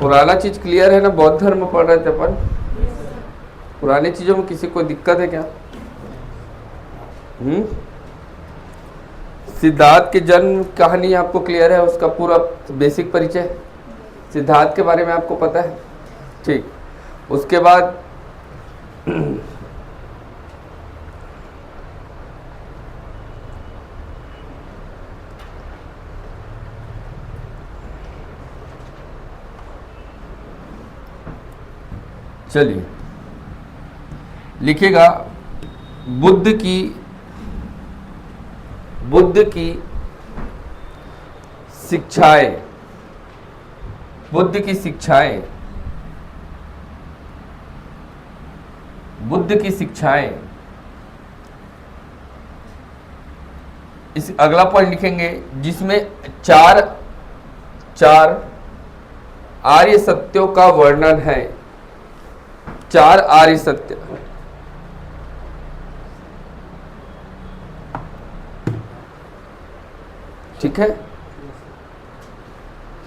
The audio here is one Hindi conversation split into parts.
पुराना चीज क्लियर है ना? बौद्ध धर्म पढ़ रहे थे अपन। पुरानी चीजों में किसी को दिक्कत है क्या? सिद्धार्थ के जन्म कहानी आपको क्लियर है? उसका पूरा बेसिक परिचय सिद्धार्थ के बारे में आपको पता है? ठीक। उसके बाद चलिए लिखिएगा बुद्ध की शिक्षाएं। बुद्ध की शिक्षाएं। बुद्ध की शिक्षाएं। इस अगला पॉइंट लिखेंगे जिसमें चार आर्य सत्यों का वर्णन है। चार आर्य सत्य। ठीक है,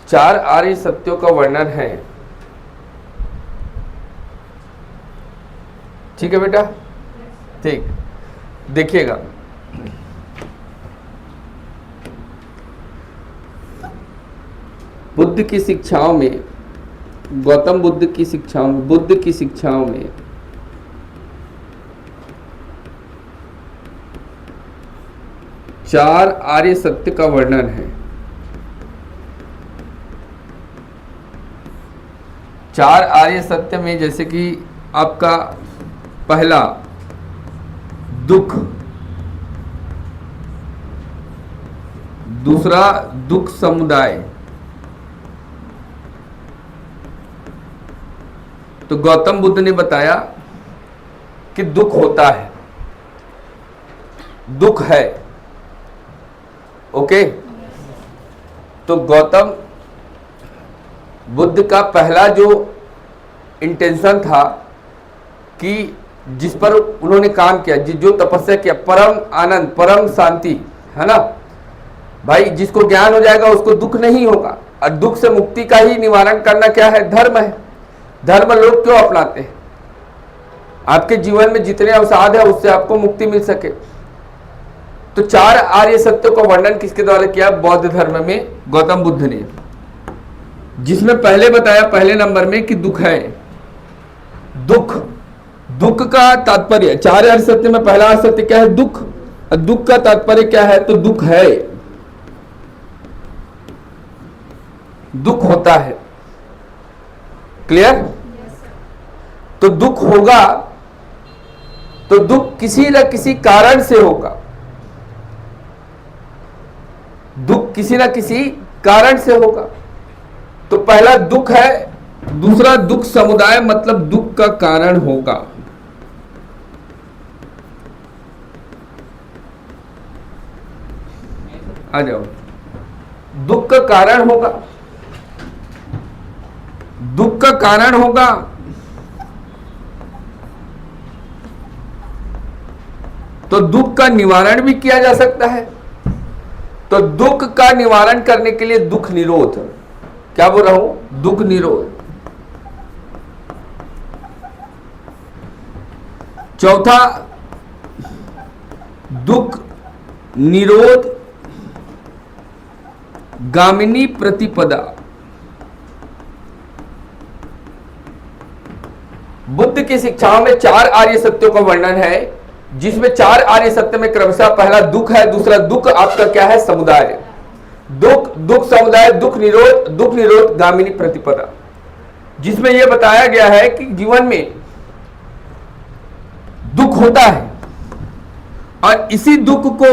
चार आर्य सत्यों का वर्णन है। ठीक है बेटा? ठीक, देखिएगा बुद्ध की शिक्षाओं में, गौतम बुद्ध की शिक्षाओं में, बुद्ध की शिक्षाओं में चार आर्य सत्य का वर्णन है। चार आर्य सत्य में जैसे कि आपका पहला दुख, दूसरा दुख समुदाय। तो गौतम बुद्ध ने बताया कि दुख होता है, दुख है। ओके, तो गौतम बुद्ध का पहला जो इंटेंशन था कि जिस पर उन्होंने काम किया, जो तपस्या किया, परम आनंद, परम शांति, है ना भाई? जिसको ज्ञान हो जाएगा उसको दुख नहीं होगा। और दुख से मुक्ति का ही निवारण करना क्या है? धर्म है। धर्म लोग क्यों अपनाते हैं? आपके जीवन में जितने अवसाद है उससे आपको मुक्ति मिल सके। तो चार आर्य सत्यों का वर्णन किसके द्वारा किया? बौद्ध धर्म में गौतम बुद्ध ने, जिसमें पहले बताया, पहले नंबर में कि दुख है। दुख, दुख का तात्पर्य, चार आर्य सत्य में पहला आर्य सत्य क्या है? दुख। दुख का तात्पर्य क्या है? तो दुख है, दुख होता है। क्लियर? तो दुख होगा तो दुख किसी न किसी कारण से होगा। दुख किसी न किसी कारण से होगा। तो पहला दुख है, दूसरा दुख समुदाय, मतलब दुख का कारण होगा। आ जाओ, दुख का कारण होगा, दुख का कारण होगा। तो दुख का निवारण भी किया जा सकता है। तो दुख का निवारण करने के लिए दुख निरोध, क्या बोल रहा हूं? दुख निरोध। चौथा दुख निरोध गामिनी प्रतिपदा। बुद्ध की शिक्षाओं में चार आर्य सत्यों का वर्णन है, जिसमें चार आर्य सत्य में क्रमशः पहला दुख है, दूसरा दुख आपका क्या है? समुदाय। दुख, दुख समुदाय, दुख निरोध गामिनी प्रतिपदा, जिसमें यह बताया गया है कि जीवन में दुख होता है और इसी दुख को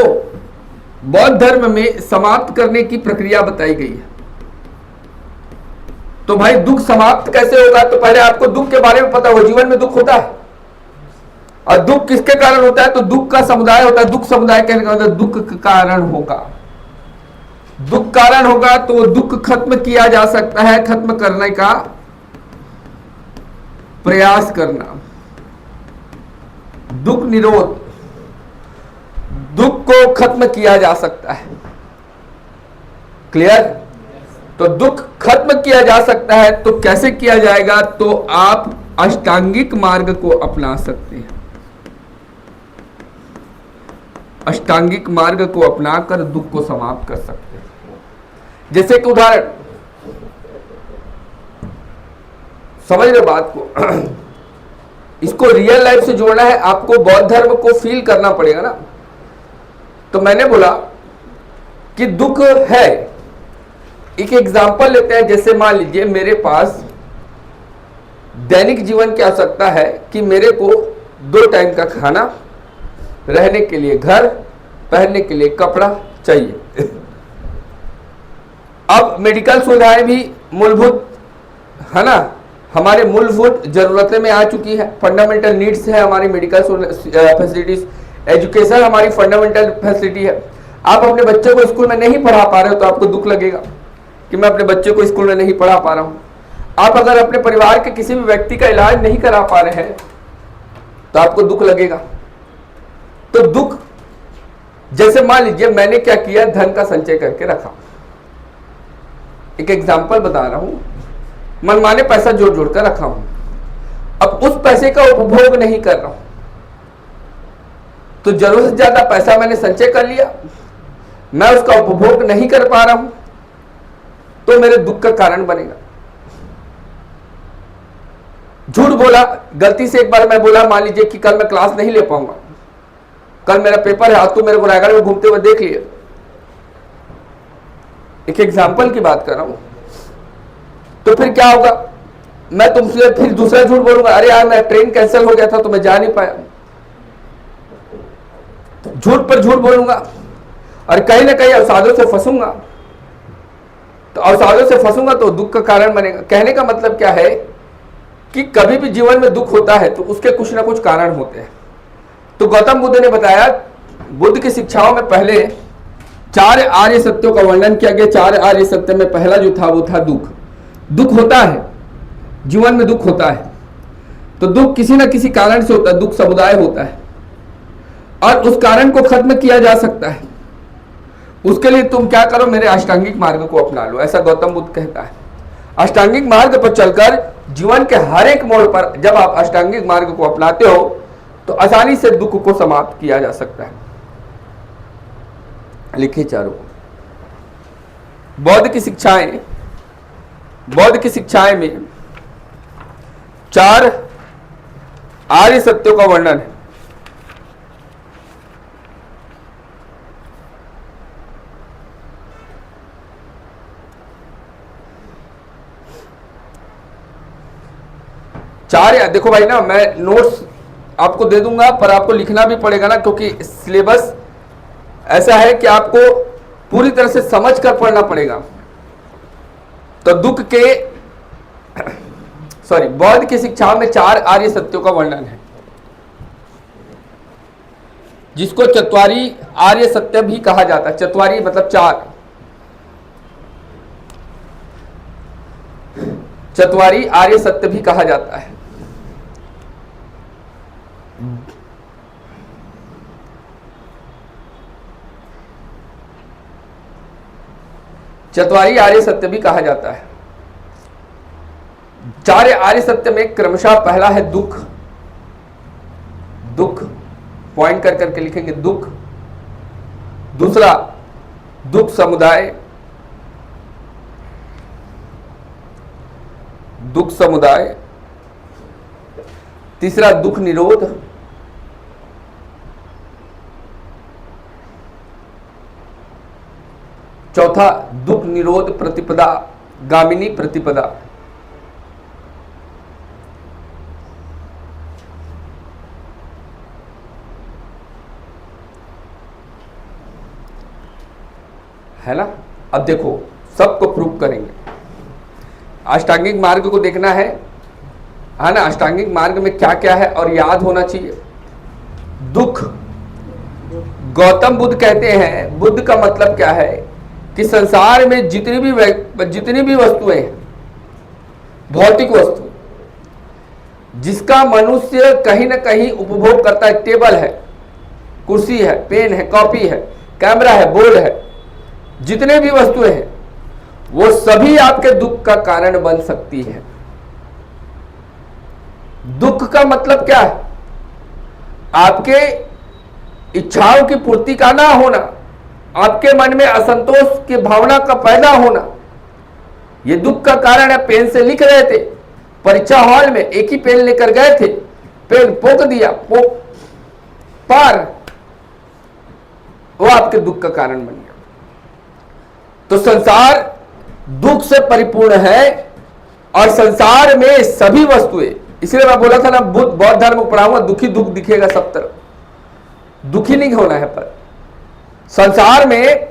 बौद्ध धर्म में समाप्त करने की प्रक्रिया बताई गई है। तो भाई दुख समाप्त कैसे होगा? तो पहले आपको दुख के बारे में पता हो, जीवन में दुख होता है। और दुख किसके कारण होता है? तो दुख का समुदाय होता है। दुख समुदाय कहने का मतलब दुख का कारण होगा। दुख कारण होगा तो वो दुख खत्म किया जा सकता है, खत्म करने का प्रयास करना। दुख निरोध, दुख को खत्म किया जा सकता है। क्लियर? तो दुख खत्म किया जा सकता है। तो कैसे किया जाएगा? तो आप अष्टांगिक मार्ग को अपना सकते हैं। अष्टांगिक मार्ग को अपनाकर दुख को समाप्त कर सकते हैं। जैसे कि उदाहरण, समझ रहे बात को? इसको रियल लाइफ से जोड़ना है, आपको बौद्ध धर्म को फील करना पड़ेगा ना। तो मैंने बोला कि दुख है। एक एग्जांपल लेते हैं। जैसे मान लीजिए मेरे पास दैनिक जीवन की आवश्यकता है कि मेरे को 2 टाइम का खाना, रहने के लिए घर, पहनने के लिए कपड़ा चाहिए। अब मेडिकल सुविधाएं भी मूलभूत है ना, हमारे मूलभूत जरूरतें में आ चुकी है। फंडामेंटल नीड्स है हमारी मेडिकल फैसिलिटीज। एजुकेशन हमारी फंडामेंटल फैसिलिटी है। आप अपने बच्चे को स्कूल में नहीं पढ़ा पा रहे हो तो आपको दुख लगेगा कि मैं अपने बच्चे को स्कूल में नहीं पढ़ा पा रहा हूं। आप अगर अपने परिवार के किसी भी व्यक्ति का इलाज नहीं करा पा रहे हैं तो आपको दुख लगेगा। तो दुख, जैसे मान लीजिए मैंने क्या किया, धन का संचय करके रखा। एक एग्जांपल बता रहा हूं, मनमाने पैसा जोड़ जोड़ कर रखा हूं। अब उस पैसे का उपभोग नहीं कर रहा हूं, तो जरूरत से ज्यादा पैसा मैंने संचय कर लिया, मैं उसका उपभोग नहीं कर पा रहा हूं, तो मेरे दुख का कारण बनेगा। झूठ बोला, गलती से एक बार मैं बोला, मान लीजिए कि कल मैं क्लास नहीं ले पाऊंगा, कल मेरा पेपर है, आज तो मेरे को रायगढ़ में घूमते हुए देख लिए। एक एग्जाम्पल की बात कर रहा हूं। तो फिर क्या होगा? मैं तुमसे फिर दूसरा झूठ बोलूंगा, अरे यार मेरा ट्रेन कैंसिल हो गया था तो मैं जा नहीं पाया। झूठ पर झूठ बोलूंगा और कहीं ना कहीं अवसादों से फंसूंगा। तो अवसादों से फंसूंगा तो दुख का कारण बनेगा। कहने का मतलब क्या है कि कभी भी जीवन में दुख होता है तो उसके कुछ ना कुछ कारण होते हैं। तो गौतम बुद्ध ने बताया, बुद्ध की शिक्षाओं में पहले 4 आर्य सत्यों का वर्णन किया गया। 4 आर्य सत्य में पहला जो था वो था दुख। दुख होता है, जीवन में दुख होता है, तो दुख किसी न किसी कारण से होता है, दुख समुदाय होता है और उस कारण को खत्म किया जा सकता है। उसके लिए तुम क्या करो, मेरे अष्टांगिक मार्ग को अपना लो, ऐसा गौतम बुद्ध कहता है। अष्टांगिक मार्ग पर चलकर जीवन के हर एक मोड़ पर जब आप अष्टांगिक मार्ग को अपनाते हो तो आसानी से दुख को समाप्त किया जा सकता है। लिखिए चारों। बौद्ध की शिक्षाएं में 4 आर्य सत्यों का वर्णन है। देखो भाई ना, मैं नोट्स आपको दे दूंगा पर आपको लिखना भी पड़ेगा ना, क्योंकि सिलेबस ऐसा है कि आपको पूरी तरह से समझ कर पढ़ना पड़ेगा। तो दुख के बौद्ध की शिक्षा में 4 आर्य सत्यों का वर्णन है, जिसको चत्वारी आर्य सत्य भी कहा जाता है। चत्वारी मतलब 4, चत्वारी आर्य सत्य भी कहा जाता है। चत्वारी आर्य सत्य भी कहा जाता है। 4 आर्य सत्य में क्रमशः पहला है दुख। दुख पॉइंट कर करके लिखेंगे, दुख। दूसरा दुख समुदाय, दुख समुदाय। तीसरा दुख निरोध। चौथा दुख निरोध प्रतिपदा, गामिनी प्रतिपदा। है ना? अब देखो, सबको प्रूव करेंगे। अष्टांगिक मार्ग को देखना है ना? अष्टांगिक मार्ग में क्या क्या है और याद होना चाहिए। दुख, गौतम बुद्ध कहते हैं, बुद्ध का मतलब क्या है कि संसार में जितनी भी वस्तुएं, भौतिक वस्तु जिसका मनुष्य कहीं ना कहीं उपभोग करता है, टेबल है, कुर्सी है, पेन है, कॉपी है, कैमरा है, बोर्ड है, जितने भी वस्तुएं हैं वो सभी आपके दुख का कारण बन सकती है। दुख का मतलब क्या है? आपके इच्छाओं की पूर्ति का ना होना, आपके मन में असंतोष की भावना का पैदा होना, ये दुख का कारण है। पेन से लिख रहे थे, परीक्षा हॉल में एक ही पेन लेकर गए थे, पेन पोक दिया, पार, वो आपके दुख का कारण बन गया। तो संसार दुख से परिपूर्ण है और संसार में सभी वस्तुएं, इसलिए मैं बोला था ना, बुद्ध बौद्ध धर्म को पढ़ाऊंगा, दुखी दुख दिखेगा सब तरफ, दुखी नहीं होना है। पर संसार में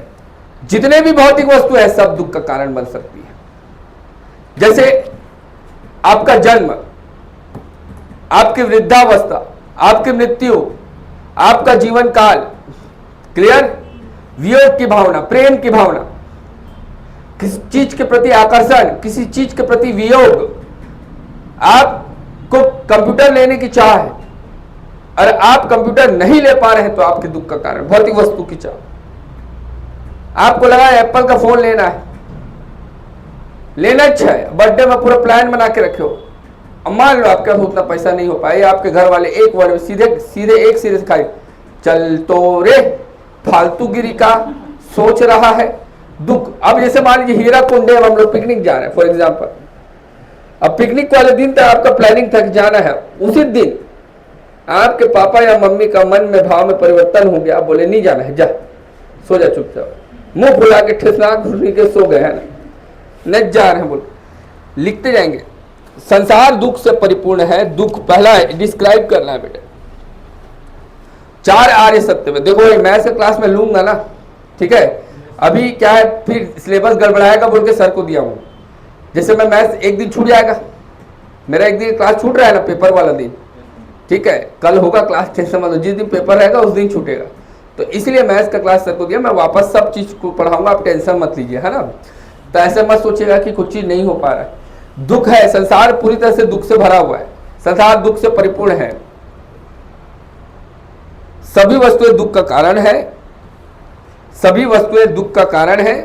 जितने भी भौतिक वस्तु है सब दुख का कारण बन सकती है। जैसे आपका जन्म, आपकी वृद्धावस्था, आपकी मृत्यु, आपका जीवन काल, क्लियर, वियोग की भावना, प्रेम की भावना, किसी चीज के प्रति आकर्षण, किसी चीज के प्रति वियोग, आपको कंप्यूटर लेने की चाह है और आप कंप्यूटर नहीं ले पा रहे हैं तो आपके दुख का कारण भौतिक वस्तु की चाह। आपको लगा एप्पल का फोन लेना है, लेना अच्छा है, बर्थडे में पूरा प्लान बना के रखे हो, अब मान लो आपके पास उतना पैसा नहीं हो पाए, आपके घर वाले एक वर्ड में सीधे सीधे एक सिरे से खाए, चल तो रे, फालतूगिरी का सोच रहा है, दुख। अब जैसे मान लीजिए हीरा कुंड हम लोग पिकनिक जा रहे हैं फॉर एग्जांपल, अब पिकनिक वाले दिन तक आपका प्लानिंग था कि जाना है, उसी दिन आपके पापा या मम्मी का मन में भाव में परिवर्तन हो गया, बोले नहीं जाना है, जा सो जा चुपचाप, मुंह फुला के ठेसना घुसनी के सो गए, है ना, नहीं जा रहे हैं, बोले लिखते जाएंगे। संसार दुख से परिपूर्ण है। दुख पहला डिस्क्राइब करना है बेटा, 4 आर्य सत्य में। देखो मैं मैथ्स क्लास में लूंगा ना, ठीक है, अभी क्या है फिर सिलेबस गड़बड़ाएगा बोल के सर को दिया हूं। जैसे मैं मैथ्स एक दिन छूट जाएगा, मेरा एक दिन क्लास छूट रहा है ना, पेपर वाला दिन, ठीक है, कल होगा क्लास, टेंशन मत लो, जिस दिन पेपर रहेगा उस दिन छूटेगा, तो इसलिए मैथ्स का क्लास सर को दिया, मैं वापस सब चीज को पढ़ाऊंगा, आप टेंशन मत लीजिए, है ना। तो ऐसे मत सोचिएगा कि कुछ चीज नहीं हो पा रहा है। दुख है, संसार पूरी तरह से दुख से भरा हुआ है, संसार दुख से परिपूर्ण है, सभी वस्तुएं दुख का कारण है, सभी वस्तुएं दुख का कारण है।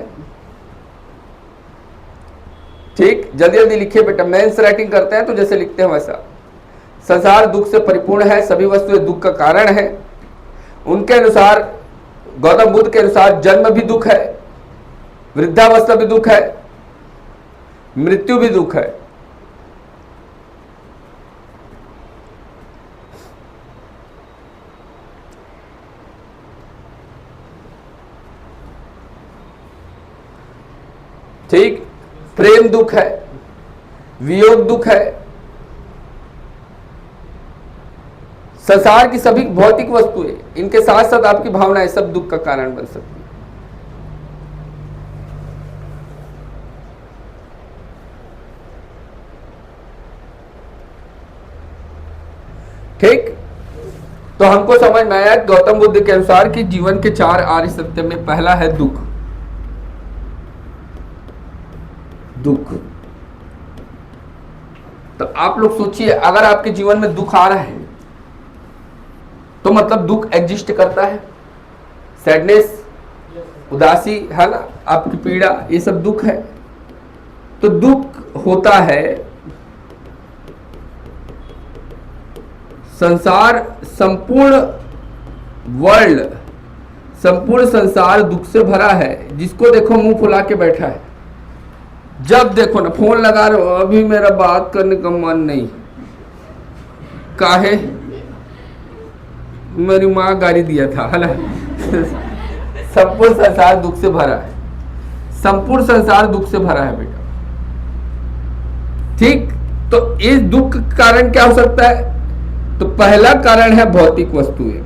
ठीक, जल्दी जल्दी लिखिए बेटा, मेंस राइटिंग करते हैं तो जैसे लिखते हैं वैसा। संसार दुख से परिपूर्ण है, सभी वस्तुएं दुख का कारण है। उनके अनुसार, गौतम बुद्ध के अनुसार, जन्म भी दुख है, वृद्धावस्था भी दुख है, मृत्यु भी दुख है। ठीक, प्रेम दुख है, वियोग दुख है। संसार की सभी भौतिक वस्तुएं, इनके साथ साथ आपकी भावनाएं सब दुख का कारण बन सकती है। ठीक, तो हमको समझ में आया गौतम बुद्ध के अनुसार कि जीवन के 4 आर्य सत्य में पहला है दुख। दुख, तो आप लोग सोचिए, अगर आपके जीवन में दुख आ रहा है तो मतलब दुख एग्जिस्ट करता है, सैडनेस, उदासी, है ना, आपकी पीड़ा, ये सब दुख है। तो दुख होता है, संसार, संपूर्ण वर्ल्ड, संपूर्ण संसार दुख से भरा है। जिसको देखो मुंह फुला के बैठा है, जब देखो ना फोन लगा रहे हो, अभी मेरा बात करने का मन नहीं, काहे, मेरी माँ गाली दिया था, है ना। संपूर्ण संसार दुख से भरा है, संपूर्ण संसार दुख से भरा है बेटा। ठीक, तो इस दुख का कारण क्या हो सकता है? तो पहला कारण है भौतिक वस्तुएं।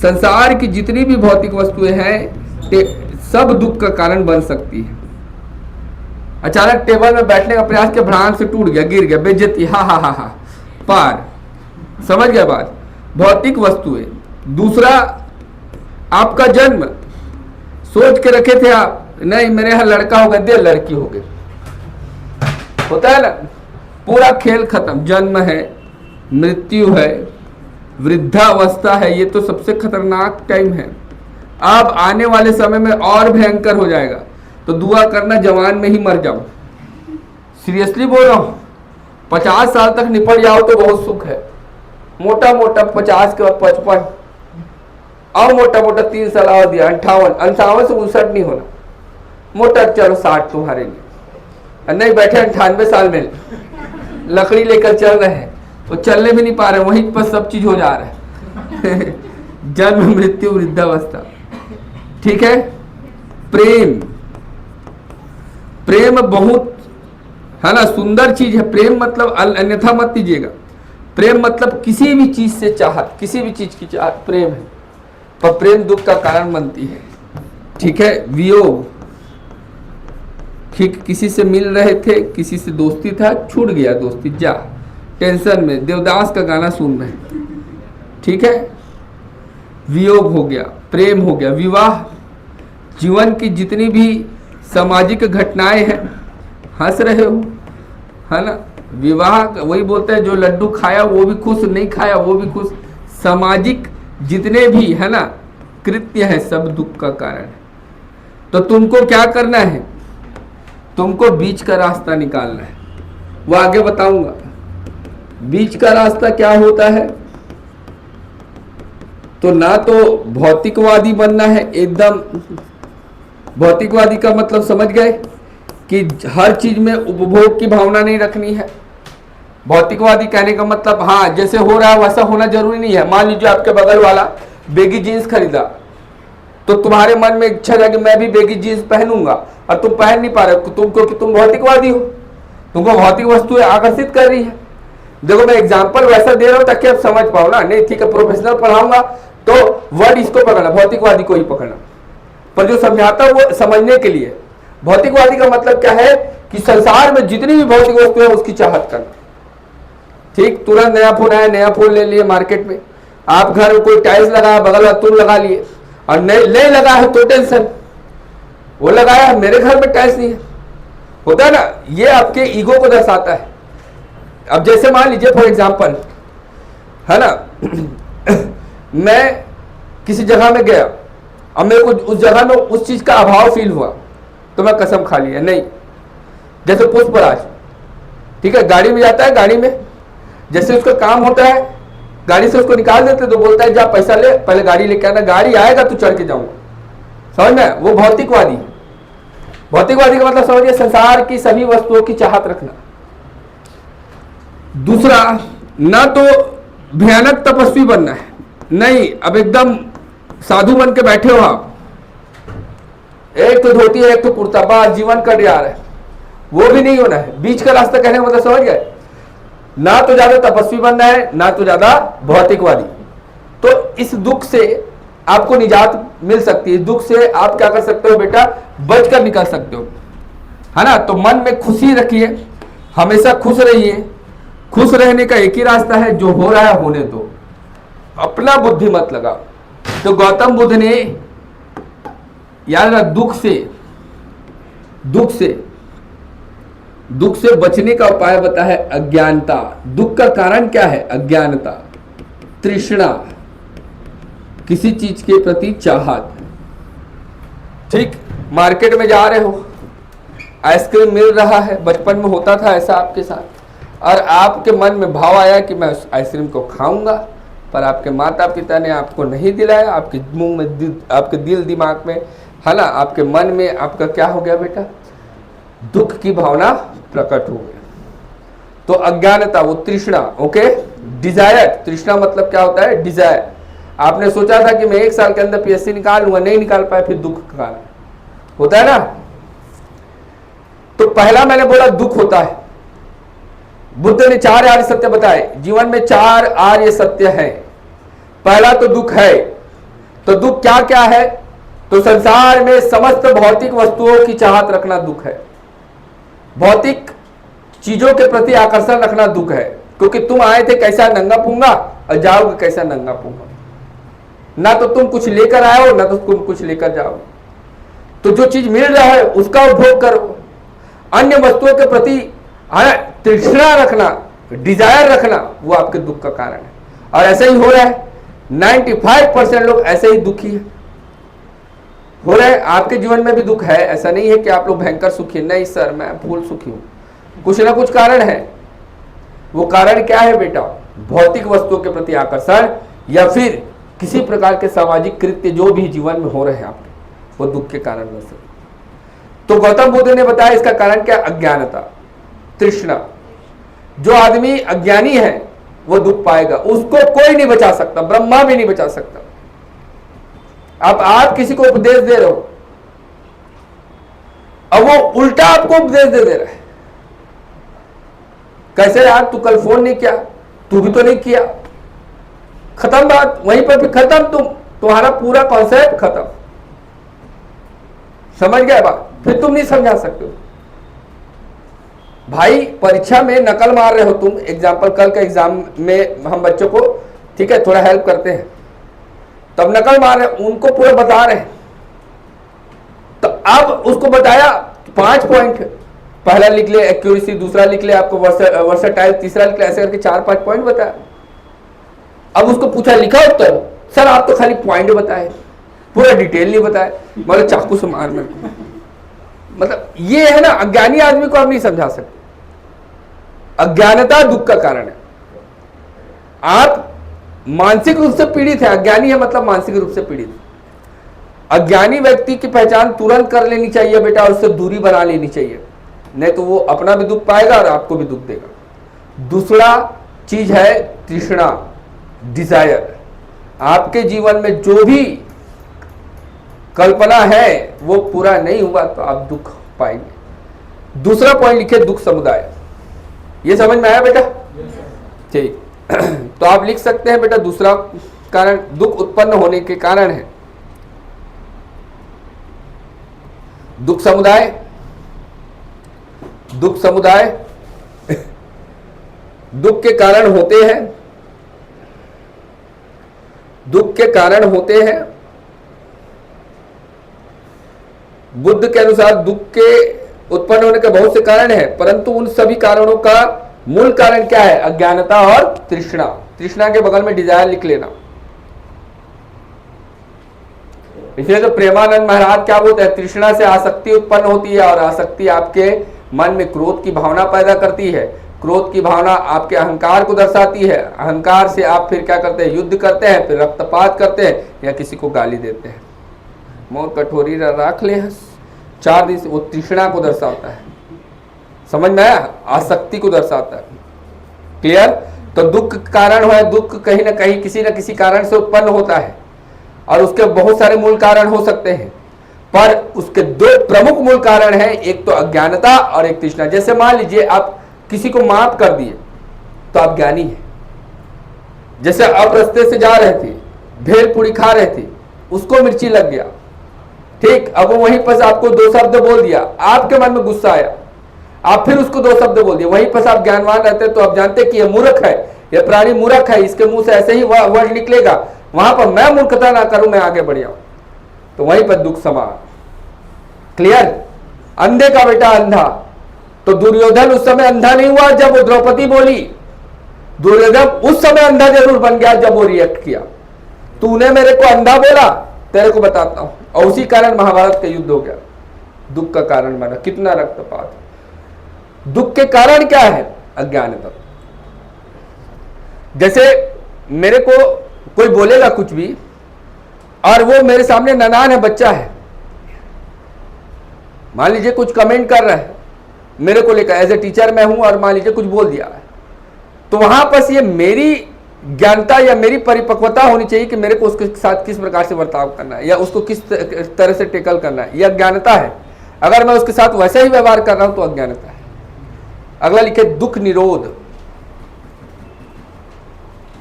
संसार की जितनी भी भौतिक वस्तुएं हैं सब दुख का कारण बन सकती है। अचानक टेबल में बैठने का प्रयास किया, भड़ांग से टूट गया, गिर गया, बेइज्जती, हा हा हा हा, पार, समझ गया बात, भौतिक वस्तुएं। दूसरा, आपका जन्म, सोच के रखे थे आप, नहीं मेरे यहाँ लड़का होगा, दे लड़की हो गई, होता है ना, पूरा खेल खत्म। जन्म है, मृत्यु है, वृद्धावस्था है, ये तो सबसे खतरनाक टाइम है। अब आने वाले समय में और भयंकर हो जाएगा। तो दुआ करना जवान में ही मर जाओ। सीरियसली बोल रहा हूँ, 50 साल तक निपट जाओ तो बहुत सुख है। मोटा मोटा 50 के बाद 55 और मोटा मोटा 3 साल और दिया 58 से 59 नहीं होना, मोटा चलो 60 तुम्हारे लिए। नहीं बैठे 98 साल में लकड़ी लेकर चल रहे हैं, तो चलने भी नहीं पा रहे, वहीं पर सब चीज हो जा रहा है जन्म मृत्यु वृद्धावस्था। ठीक है। प्रेम, प्रेम बहुत है ना सुंदर चीज है। प्रेम मतलब अन्यथा मत दीजिएगा, प्रेम मतलब किसी भी चीज से चाहत, किसी भी चीज की चाहत प्रेम है। पर प्रेम दुख का कारण बनती है। ठीक है। वियोग, ठीक किसी से मिल रहे थे, किसी से दोस्ती था, छूट गया दोस्ती, जा टेंशन में देवदास का गाना सुन रहे। ठीक है। वियोग हो गया, प्रेम हो गया। विवाह, जीवन की जितनी भी सामाजिक घटनाएं हैं, हंस रहे हो है ना। विवाह वही बोलते हैं, जो लड्डू खाया वो भी खुश, नहीं खाया वो भी खुश। सामाजिक जितने भी है ना कृत्य है सब दुख का कारण है। तो तुमको क्या करना है, तुमको बीच का रास्ता निकालना है। वो आगे बताऊंगा। बीच का रास्ता क्या होता है, तो ना तो भौतिकवादी बनना है एकदम। भौतिकवादी का मतलब समझ गए कि हर चीज में उपभोग की भावना नहीं रखनी है। भौतिकवादी कहने का मतलब हाँ जैसे हो रहा है वैसा होना जरूरी नहीं है। मान लीजिए आपके बगल वाला बेगी जीन्स खरीदा, तो तुम्हारे मन में इच्छा है कि मैं भी बेगी जीन्स पहनूंगा, और तुम पहन नहीं पा रहे, क्योंकि तुम भौतिकवादी हो, तुमको भौतिक वस्तुएं आकर्षित कर रही है। देखो मैं एग्जाम्पल वैसा दे रहा हूं ताकि आप समझ पाओ ना। नहीं ठीक है, प्रोफेशनल पढ़ाऊंगा तो वर्ड इसको पकड़ना, भौतिकवादी को ही पकड़ना, पर जो समझाता वो समझने के लिए। भौतिकवादी का मतलब क्या है कि संसार में जितनी भी भौतिक वस्तु है उसकी चाहत करना। ठीक, तुरंत नया फोन आया, नया फोन ले लिए मार्केट में, आप घर में कोई टाइल्स लगाया, बगल वाला तुम लगा लिए, और नहीं लगा है तो टेंशन, वो लगाया है मेरे घर में टाइल्स नहीं है, होता है ना। ये आपके ईगो को दर्शाता है। अब जैसे मान लीजिए फॉर एग्जाम्पल है ना मैं किसी जगह में गया, अब मेरे को उस जगह में उस चीज का अभाव फील हुआ, तो मैं कसम खा लिया नहीं। जैसे पुष्पराज, ठीक है, गाड़ी में जाता है, गाड़ी में जैसे उसका काम होता है, गाड़ी से उसको निकाल देते तो बोलता है जा पैसा ले, पहले गाड़ी लेके आना, गाड़ी आएगा तो चढ़ के जाऊंगा। समझ में, वो भौतिकवादी। भौतिकवादी का मतलब समझिए संसार की सभी वस्तुओं की चाहत रखना। दूसरा, ना तो भयानक तपस्वी बनना है, नहीं अब एकदम साधु बन के बैठे हो आप, एक तो धोती है एक तो कुर्ता, बाहर जीवन कट जा रहा है, वो भी नहीं होना है। बीच का रास्ता कहने का मतलब समझ गए, ना तो ज्यादा तपस्वी बनना है ना तो ज्यादा भौतिकवादी। तो इस दुख से आपको निजात मिल सकती है। दुख से आप क्या कर सकते हो बेटा, बचकर निकल सकते हो, है ना। तो मन में खुशी रखिए, हमेशा खुश रहिए। खुश रहने का एक ही रास्ता है, जो हो रहा है होने दो, अपना बुद्धि मत लगाओ। तो गौतम बुद्ध ने याद रखा, दुख से बचने का उपाय बता है अज्ञानता। दुख का कारण क्या है, अज्ञानता, तृष्णा, किसी चीज के प्रति चाहत। ठीक, मार्केट में जा रहे हो, आइसक्रीम मिल रहा है, बचपन में होता था ऐसा आपके साथ, और आपके मन में भाव आया कि मैं उस आइसक्रीम को खाऊंगा, पर आपके माता पिता ने आपको नहीं दिलाया, आपके मुंह में, आपके दिल दिमाग में, है ना, आपके मन में आपका क्या हो गया बेटा, दुख की भावना प्रकट हो गई। तो अज्ञानता, वो तृष्णा, ओके। डिजायर, तृष्णा मतलब क्या होता है, डिजायर। आपने सोचा था कि मैं 1 साल के अंदर पीएससी निकाल लूंगा, नहीं निकाल पाए, फिर दुख का कारण होता है ना। तो पहला मैंने बोला दुख होता है। बुद्ध ने 4 आर्य सत्य बताए, जीवन में 4 आर्य सत्य है। पहला तो दुख है। तो दुख क्या क्या है, तो संसार में समस्त भौतिक वस्तुओं की चाहत रखना दुख है। भौतिक चीजों के प्रति आकर्षण रखना दुख है, क्योंकि तुम आए थे कैसा नंगा पूंगा और जाओगे कैसा नंगा पूंगा। ना तो तुम कुछ लेकर आए हो, ना तो तुम कुछ लेकर जाओ। तो जो चीज मिल रहा है उसका उपभोग करो। अन्य वस्तुओं के प्रति तृष्णा रखना, डिजायर रखना, वो आपके दुख का कारण है। और ऐसा ही हो रहा है, 95% लोग ऐसे ही दुखी है, हो रहे हैं। आपके जीवन में भी दुख है, ऐसा नहीं है कि आप लोग भयंकर सुखी। नहीं सर, मैं फुल सुखी हूं। कुछ ना कुछ कारण है। वो कारण क्या है बेटा? भौतिक वस्तुओं के प्रति आकर्षण या फिर किसी प्रकार के सामाजिक कृत्य जो भी जीवन में हो रहे हैं आपके, वो दुख के कारण बन सकते। तो गौतम बुद्ध ने बताया इसका कारण क्या? अज्ञानता, तृष्णा। जो आदमी अज्ञानी है वो दुख पाएगा, उसको कोई नहीं बचा सकता, ब्रह्मा भी नहीं बचा सकता। अब आप किसी को उपदेश दे रहे हो, अब वो उल्टा आपको उपदेश दे रहा है। कैसे यार, तू कल फोन नहीं किया, तू भी तो नहीं किया, खत्म बात, वहीं पर भी खत्म। तुम्हारा पूरा कॉन्सेप्ट खत्म। समझ गए बात? फिर तुम नहीं समझा सकते हो। भाई परीक्षा में नकल मार रहे हो तुम, एग्जाम्पल कल के एग्जाम में हम बच्चों को, ठीक है, थोड़ा हेल्प करते हैं, तब नकल मार रहे, उनको पूरा बता रहे हैं। तो अब उसको बताया 5 पॉइंट, पहला लिख ले एक्यूरेसी, दूसरा लिख ले आपको वर्सेटाइल, तीसरा लिख ले, ऐसे करके 4-5 पॉइंट बताया। अब उसको पूछा लिखा उत्तर, सर आप तो खाली पॉइंट बताए, पूरा डिटेल नहीं बताए। मतलब चाकू से मार मेरे को। मतलब ये है ना, अज्ञानी आदमी को आप नहीं समझा सकते। अज्ञानता दुख का कारण है। आप मानसिक रूप से पीड़ित है, अज्ञानी है मतलब मानसिक रूप से पीड़ित। अज्ञानी व्यक्ति की पहचान तुरंत कर लेनी चाहिए बेटा, और उससे दूरी बना लेनी चाहिए, नहीं तो वो अपना भी दुख पाएगा और आपको भी दुख देगा। दूसरा चीज है तृष्णा, डिजायर। आपके जीवन में जो भी कल्पना है वो पूरा नहीं हुआ तो आप दुख पाएंगे। दूसरा पॉइंट लिखे दुख समुदाय। ये समझ में आया बेटा? ठीक। तो आप लिख सकते हैं बेटा, दूसरा कारण दुख उत्पन्न होने के कारण है दुख समुदाय। दुख समुदाय दुख के कारण होते हैं, दुख के कारण होते हैं। बुद्ध के अनुसार दुख के उत्पन्न होने के बहुत से कारण हैं, परंतु उन सभी कारणों का मूल कारण क्या है? अज्ञानता और तृष्णा। तृष्णा के बगल में डिजायर लिख लेना। इसलिए तो प्रेमानंद महाराज क्या बोलते हैं? तृष्णा से आसक्ति उत्पन्न होती है, और आसक्ति आपके मन में क्रोध की भावना पैदा करती है। क्रोध की भावना आपके अहंकार को दर्शाती है। अहंकार से आप फिर क्या करते हैं? युद्ध करते हैं, फिर रक्तपात करते हैं या किसी को गाली देते हैं। मोर कठोरी राख ले 4 दिन से, वो तृष्णा को दर्शाता है। समझ में आया? आसक्ति को दर्शाता है। क्लियर? तो दुख कारण है, दुख कहीं ना कहीं किसी न किसी कारण से उत्पन्न होता है, और उसके बहुत सारे मूल कारण हो सकते हैं, पर उसके 2 प्रमुख मूल कारण हैं, एक तो अज्ञानता और एक तृष्णा। जैसे मान लीजिए आप किसी को माफ कर दिए तो आप ज्ञानी हैं। जैसे आप रास्ते से जा रहे थे, भेल पूरी खा रहे थे, उसको मिर्ची लग गया, ठीक, अब वो वहीं पर आपको 2 शब्द बोल दिया, आपके मन में गुस्सा आया, आप फिर उसको 2 शब्द बोल दिए। वहीं पर आप ज्ञानवान रहते तो आप जानते कि ये मूर्ख है, ये प्राणी मूर्ख है, इसके मुंह से ऐसे ही वर्ड निकलेगा, वहां पर मैं मूर्खता ना करूं, मैं आगे बढ़ जाऊं, तो वहीं पर दुख समा। क्लियर? अंधे का बेटा अंधा। तो दुर्योधन उस समय अंधा नहीं हुआ जब वो द्रौपदी बोली, दुर्योधन उस समय अंधा जरूर बन गया जब वो रिएक्ट किया। तूने मेरे को अंधा बोला, तेरे को बताता हूं, और उसी कारण महाभारत का युद्ध हो गया। दुख का कारण बना, कितना रक्तपात। दुख के कारण क्या है? अज्ञानता। जैसे मेरे को कोई बोलेगा कुछ भी, और वो मेरे सामने नादान है, बच्चा है, मान लीजिए कुछ कमेंट कर रहा है मेरे को लेकर, एज ए टीचर मैं हूं, और मान लीजिए कुछ बोल दिया है, तो वहां पर ये मेरी ज्ञानता या मेरी परिपक्वता होनी चाहिए कि मेरे को उसके साथ किस प्रकार से बर्ताव करना है, या उसको किस तरह से टेकल करना है, यह अज्ञानता है। अगर मैं उसके साथ वैसे ही व्यवहार कर रहा हूं तो अज्ञानता है। अगला लिखे दुख निरोध।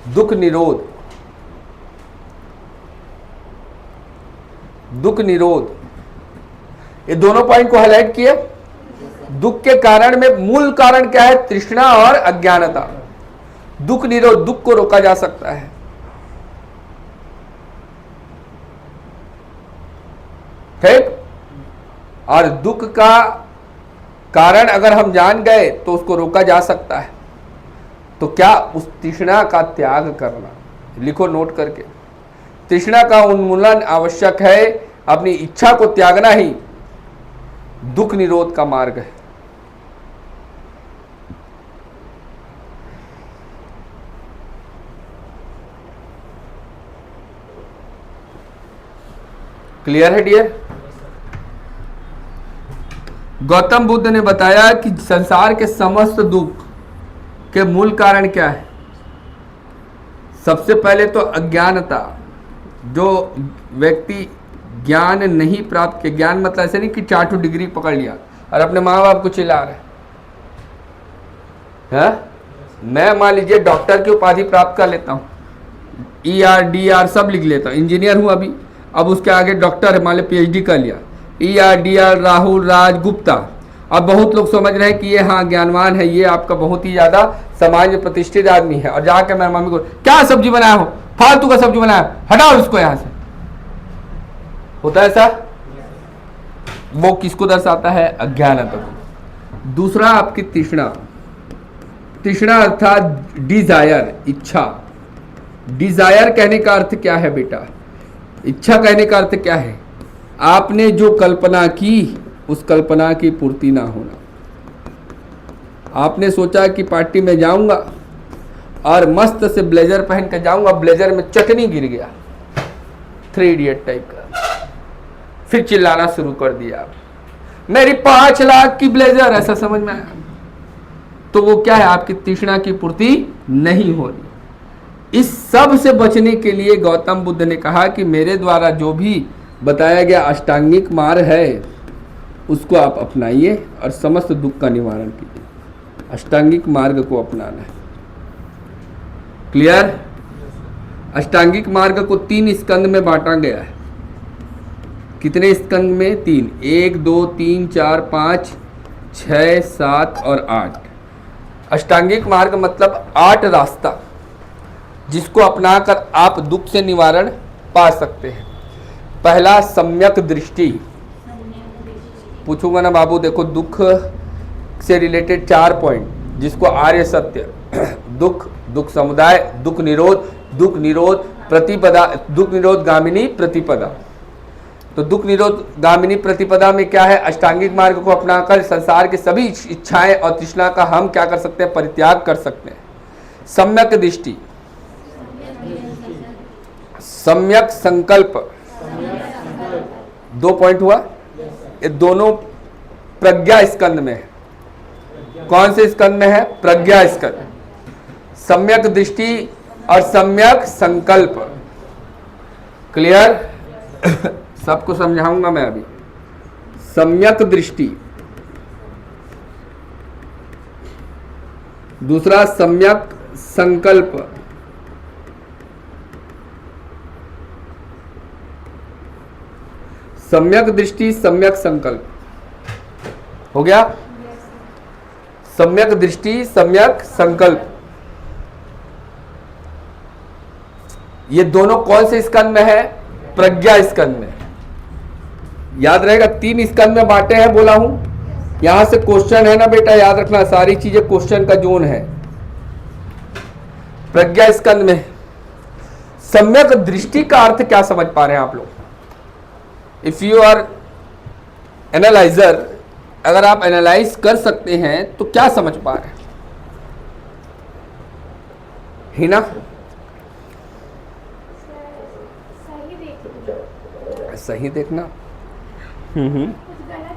दुख निरोध, दुख निरोध, ये दोनों पॉइंट को हाईलाइट किए। दुख के कारण में मूल कारण क्या है? तृष्णा और अज्ञानता। दुख निरोध, दुख को रोका जा सकता है। ठीक? और दुख का कारण अगर हम जान गए तो उसको रोका जा सकता है। तो क्या? उस तृष्णा का त्याग करना। लिखो नोट करके, तृष्णा का उन्मूलन आवश्यक है, अपनी इच्छा को त्यागना ही दुख निरोध का मार्ग है। क्लियर है डियर? गौतम बुद्ध ने बताया कि संसार के समस्त दुख के मूल कारण क्या है? सबसे पहले तो अज्ञानता। जो व्यक्ति ज्ञान नहीं प्राप्त किया, ज्ञान मतलब ऐसे नहीं कि 4 डिग्री पकड़ लिया और अपने माँ बाप को चिल्ला रहे हैं। मैं मान लीजिए डॉक्टर की उपाधि प्राप्त कर लेता हूँ, ER DR सब लिख लेता हूँ, इंजीनियर हूँ अभी, अब उसके आगे डॉक्टर है, मान लीजिए PhD कर लिया, ER DR राहुल राज गुप्ता। अब बहुत लोग समझ रहे हैं कि ये हाँ ज्ञानवान है, ये आपका बहुत ही ज़्यादा समाज में प्रतिष्ठित आदमी है, और जाके मेरी मम्मी को क्या सब्जी बनाया हो, फालतू का सब्जी बनाया, हटाओ इसको यहाँ से। होता है ऐसा? वो किसको दर्शाता है? अज्ञानता को। दूसरा आपकी तृष्णा। तृष्णा अर्थात डिजायर, इच्छा। डिजायर कहने का अर्थ क्या है बेटा? इच्छा कहने का अर्थ क्या है? आपने जो कल्पना की उस कल्पना की पूर्ति ना होना। आपने सोचा कि पार्टी में जाऊंगा और मस्त से ब्लेजर पहन कर जाऊंगा, ब्लेजर में चटनी गिर गया, 3 इडियट टाइप का, फिर चिल्लाना शुरू कर दिया, मेरी 5 लाख की ब्लेजर, ऐसा समझ में आया? तो वो क्या है? आपकी तृष्णा की पूर्ति नहीं हो रही। इस सब से बचने के लिए गौतम बुद्ध ने कहा कि मेरे द्वारा जो भी बताया गया अष्टांगिक मार्ग है उसको आप अपनाइए और समस्त दुख का निवारण कीजिए। अष्टांगिक मार्ग को अपनाना है। क्लियर? अष्टांगिक मार्ग को 3 स्कंद में बांटा गया है। कितने स्कंद में? 3। 1 2 3 4 5 6 7 और 8। अष्टांगिक मार्ग मतलब 8 रास्ता जिसको अपनाकर आप दुख से निवारण पा सकते हैं। पहला सम्यक दृष्टि। पूछूंगा ना बाबू, देखो दुख से रिलेटेड 4 पॉइंट, जिसको आर्य सत्य, दुख, दुख समुदाय, दुख निरोध प्रतिपदा, दुख निरोध गामिनी प्रतिपदा। तो दुख निरोध गामिनी प्रतिपदा में क्या है? अष्टांगिक मार्ग को अपनाकर संसार की सभी इच्छाएं और तृष्णा का हम क्या कर सकते हैं? परित्याग कर सकते हैं। सम्यक दृष्टि, सम्यक संकल्प, 2 पॉइंट हुआ। ये दोनों प्रज्ञा स्कंद में है। कौन से स्कंद में है? प्रज्ञा स्कंद। सम्यक दृष्टि और सम्यक संकल्प। क्लियर? सबको समझाऊंगा मैं अभी। सम्यक दृष्टि, दूसरा सम्यक संकल्प। सम्यक दृष्टि, सम्यक संकल्प, हो गया? सम्यक दृष्टि, सम्यक संकल्प, ये दोनों कौन से स्कंद में है? प्रज्ञा स्कंद में। याद रहेगा 3 स्कंद में बांटे हैं बोला हूं। यहां से क्वेश्चन है ना बेटा, याद रखना, सारी चीजें क्वेश्चन का जोन है। प्रज्ञा स्कंद में सम्यक दृष्टि का अर्थ क्या समझ पा रहे हैं आप लोग? इफ यू आर एनालाइजर, अगर आप एनालाइज कर सकते हैं तो क्या समझ पा रहे हैं? ही ना? सही देखना। कुछ गलत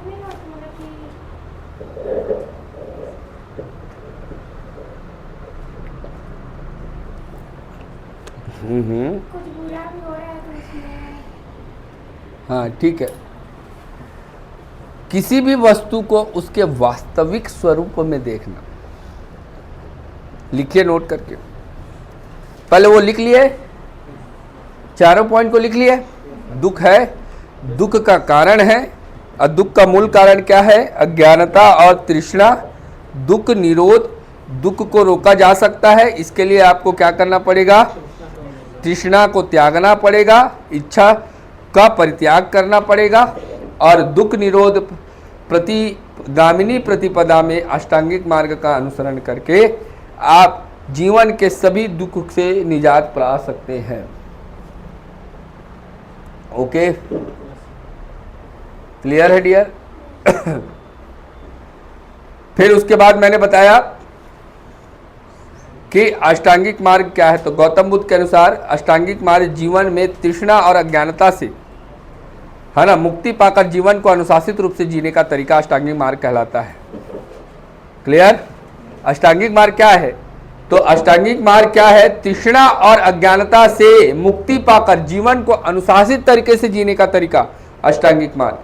नहीं हो, मतलब कि कुछ बुरा भी हो रहा है तो उसमें। हाँ ठीक है। किसी भी वस्तु को उसके वास्तविक स्वरूप में देखना। लिखिए नोट करके। पहले वो लिख लिए, चारों पॉइंट को लिख लिए। दुख है, दुख का कारण है, और दुख का मूल कारण क्या है? अज्ञानता और तृष्णा। दुख निरोध, दुख को रोका जा सकता है। इसके लिए आपको क्या करना पड़ेगा? तृष्णा को त्यागना पड़ेगा, इच्छा का परित्याग करना पड़ेगा, और दुख निरोध गामिनी प्रतिपदा में अष्टांगिक मार्ग का अनुसरण करके आप जीवन के सभी दुख से निजात पा सकते हैं। ओके, क्लियर है डियर? फिर उसके बाद मैंने बताया कि अष्टांगिक मार्ग क्या है। तो गौतम बुद्ध के अनुसार अष्टांगिक मार्ग जीवन में तृष्णा और अज्ञानता से, है ना, मुक्ति पाकर जीवन को अनुशासित रूप से जीने का तरीका अष्टांगिक मार्ग कहलाता है। क्लियर? अष्टांगिक मार्ग क्या है? तो अष्टांगिक मार्ग क्या है? तृष्णा और अज्ञानता से मुक्ति पाकर जीवन को अनुशासित तरीके से जीने का तरीका अष्टांगिक मार्ग,